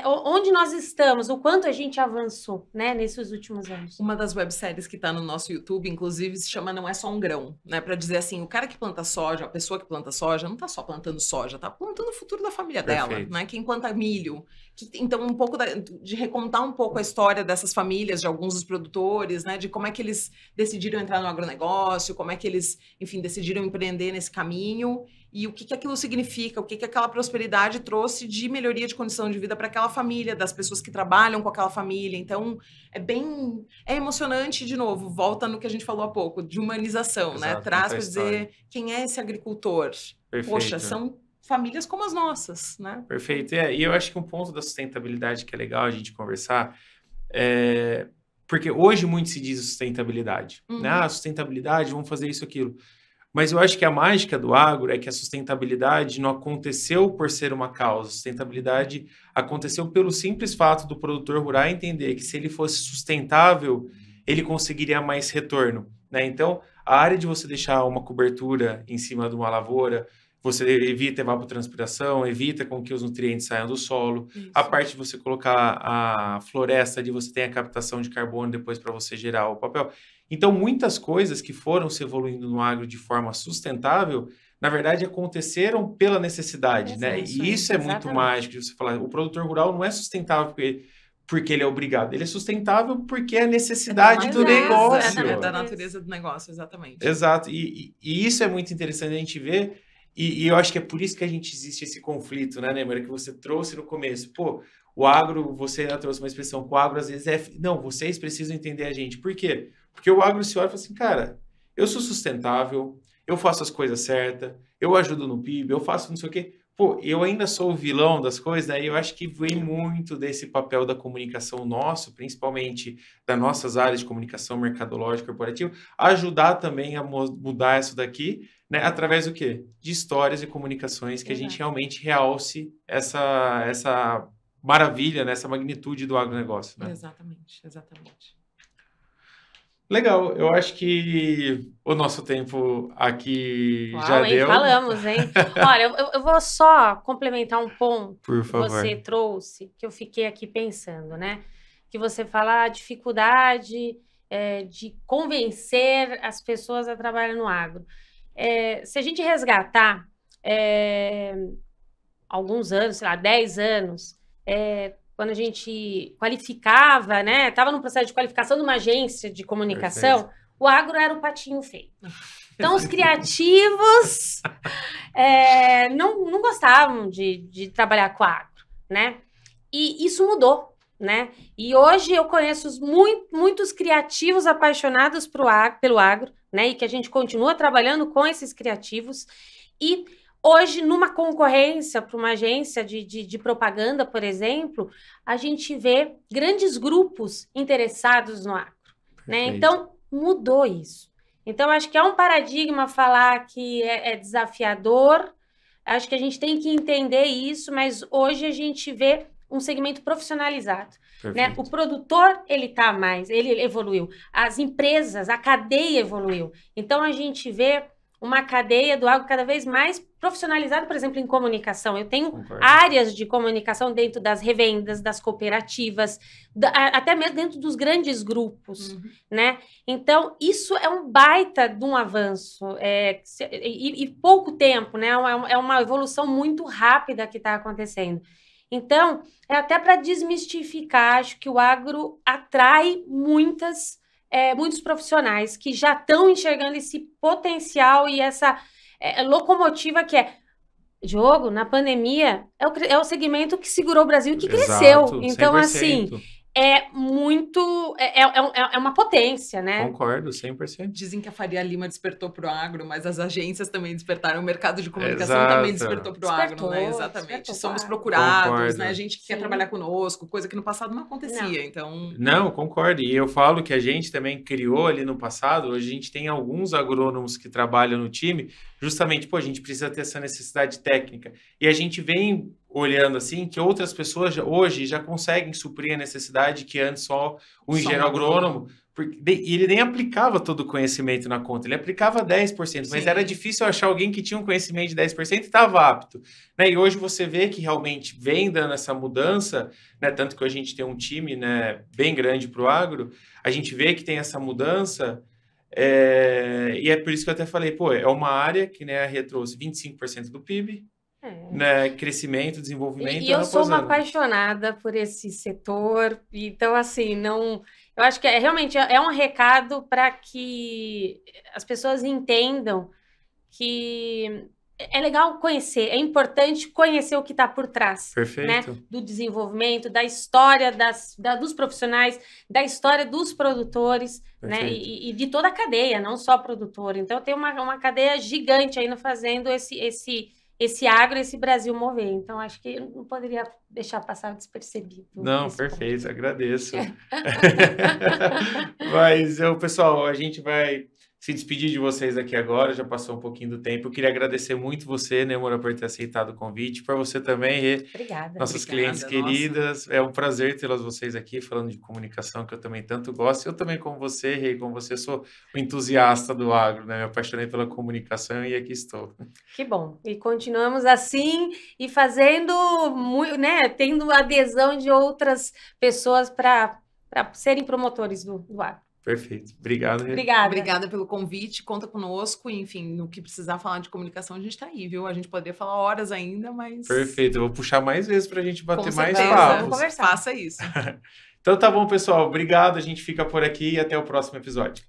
onde nós estamos, o quanto a gente avançou, né, nesses últimos anos. Uma das webséries que está no nosso YouTube, inclusive, se chama Não É Só um Grão, né? Para dizer assim, o cara que planta soja, a pessoa que planta soja, não está só plantando soja, está plantando o futuro da família dela, né? Quem planta milho. Então, um pouco de recontar um pouco a história dessas famílias, de alguns dos produtores, né? De como é que eles decidiram entrar no agronegócio, como é que eles, enfim, decidiram empreender nesse caminho. E o que aquilo significa, o que aquela prosperidade trouxe de melhoria de condição de vida para aquela família, das pessoas que trabalham com aquela família. Então, é emocionante, de novo, volta no que a gente falou há pouco, de humanização, né? Traz para dizer quem é esse agricultor. Perfeito. Poxa, são famílias como as nossas, né? Perfeito. E eu acho que um ponto da sustentabilidade que é legal a gente conversar porque hoje muito se diz sustentabilidade, né? Sustentabilidade, vamos fazer isso, aquilo. Mas eu acho que a mágica do agro é que a sustentabilidade não aconteceu por ser uma causa. A sustentabilidade aconteceu pelo simples fato do produtor rural entender que se ele fosse sustentável, ele conseguiria mais retorno, né? Então, a área de você deixar uma cobertura em cima de uma lavoura, você evita evapotranspiração, evita com que os nutrientes saiam do solo. Isso. A parte de você colocar a floresta ali, você tem a captação de carbono depois para você gerar o papel. Então, muitas coisas que foram se evoluindo no agro de forma sustentável, na verdade, aconteceram pela necessidade, né? E isso é muito mágico de você falar. O produtor rural não é sustentável porque ele é obrigado. Ele é sustentável porque é a necessidade do negócio. É da natureza do negócio, exatamente. Exato. E isso é muito interessante a gente ver. E eu acho que é por isso que a gente existe esse conflito, né, Neymar? Que você trouxe no começo. Pô, o agro, você ainda trouxe uma expressão, que o agro às vezes não, vocês precisam entender a gente. Por quê? Porque o agro se olha e fala assim, cara, eu sou sustentável, eu faço as coisas certas, eu ajudo no PIB, eu faço não sei o quê. Pô, eu ainda sou o vilão das coisas, né? E eu acho que vem muito desse papel da comunicação nosso, principalmente das nossas áreas de comunicação mercadológica corporativa, ajudar também a mudar isso daqui, né? Através do quê? De histórias e comunicações que a gente realmente realce essa maravilha, né? Essa magnitude do agronegócio, né? Exatamente, exatamente. Legal, eu acho que o nosso tempo aqui já deu. Falamos, hein? Olha, eu vou só complementar um ponto Por favor. Que você trouxe, que eu fiquei aqui pensando, né? Que você fala a dificuldade de convencer as pessoas a trabalhar no agro. Se a gente resgatar alguns anos, sei lá, 10 anos, quando a gente qualificava, né? Estava no processo de qualificação de uma agência de comunicação, perfeito. O agro era o patinho feio. Então, os criativos não gostavam de trabalhar com agro, né? E isso mudou, né? E hoje eu conheço muitos criativos apaixonados pelo agro, né? E que a gente continua trabalhando com esses criativos. E hoje, numa concorrência para uma agência de propaganda, por exemplo, a gente vê grandes grupos interessados no agro, né? Então, mudou isso. Então, acho que é um paradigma falar que é desafiador, acho que a gente tem que entender isso, mas hoje a gente vê um segmento profissionalizado, né? O produtor, ele evoluiu, as empresas, a cadeia evoluiu. Então, a gente vê uma cadeia do agro cada vez mais profissionalizada, por exemplo, em comunicação. Eu tenho Concordo. áreas de comunicação dentro das revendas, das cooperativas, até mesmo dentro dos grandes grupos, né? Então, isso é um baita de um avanço. E pouco tempo, né? É uma evolução muito rápida que está acontecendo. Então, é até para desmistificar, acho que o agro atrai muitos profissionais que já estão enxergando esse potencial e essa locomotiva que é, Diogo, na pandemia, é o segmento que segurou o Brasil e que cresceu. Exato, Então, 100%. assim, é uma potência, né? Concordo, 100%. Dizem que a Faria Lima despertou para o agro, mas as agências também despertaram. O mercado de comunicação Exato. também despertou para o agro, né? Exatamente. Despertou, Somos claro. procurados, Concordo. né? A gente que quer Sim. trabalhar conosco, coisa que no passado não acontecia. Então, Não, concordo. E eu falo que a gente também criou ali no passado, hoje a gente tem alguns agrônomos que trabalham no time, justamente, a gente precisa ter essa necessidade técnica. E a gente vem olhando assim que outras pessoas hoje já conseguem suprir a necessidade que antes só o engenheiro agrônomo, e ele nem aplicava todo o conhecimento na conta, ele aplicava 10%, mas Sim. era difícil achar alguém que tinha um conhecimento de 10% e estava apto, né? E hoje você vê que realmente vem dando essa mudança, né? Tanto que a gente tem um time, né, bem grande para o agro, a gente vê que tem essa mudança, e é por isso que eu até falei, é uma área que, né, a Rê trouxe 25% do PIB, né, crescimento, desenvolvimento. E eu sou uma apaixonada por esse setor, então assim, não, eu acho que realmente é um recado para que as pessoas entendam que é legal conhecer, é importante conhecer o que está por trás, Perfeito. né, do desenvolvimento, da história dos profissionais, da história dos produtores, né, e de toda a cadeia, não só produtor. Então tem uma cadeia gigante ainda fazendo esse agro, esse Brasil mover. Então, acho que eu não poderia deixar passar despercebido. Não, perfeito, agradeço. Mas, pessoal, a gente vai se despedir de vocês aqui agora, já passou um pouquinho do tempo. Eu queria agradecer muito você, né, Moura, por ter aceitado o convite. Para você também, Rê. Obrigada. Nossas clientes queridas. É um prazer tê-las vocês aqui, falando de comunicação, que eu também tanto gosto. Eu também, como você, Rê, como você, sou um entusiasta do agro, né? Me apaixonei pela comunicação e aqui estou. Que bom. E continuamos assim e fazendo, né, tendo adesão de outras pessoas para serem promotores do agro. Perfeito. Obrigado, Rê. Obrigada pelo convite. Conta conosco. Enfim, no que precisar falar de comunicação, a gente está aí, viu? A gente poderia falar horas ainda, mas... Perfeito. Eu vou puxar mais vezes para a gente bater mais papos. Vamos conversar. Faça isso. Então tá bom, pessoal. Obrigado. A gente fica por aqui e até o próximo episódio.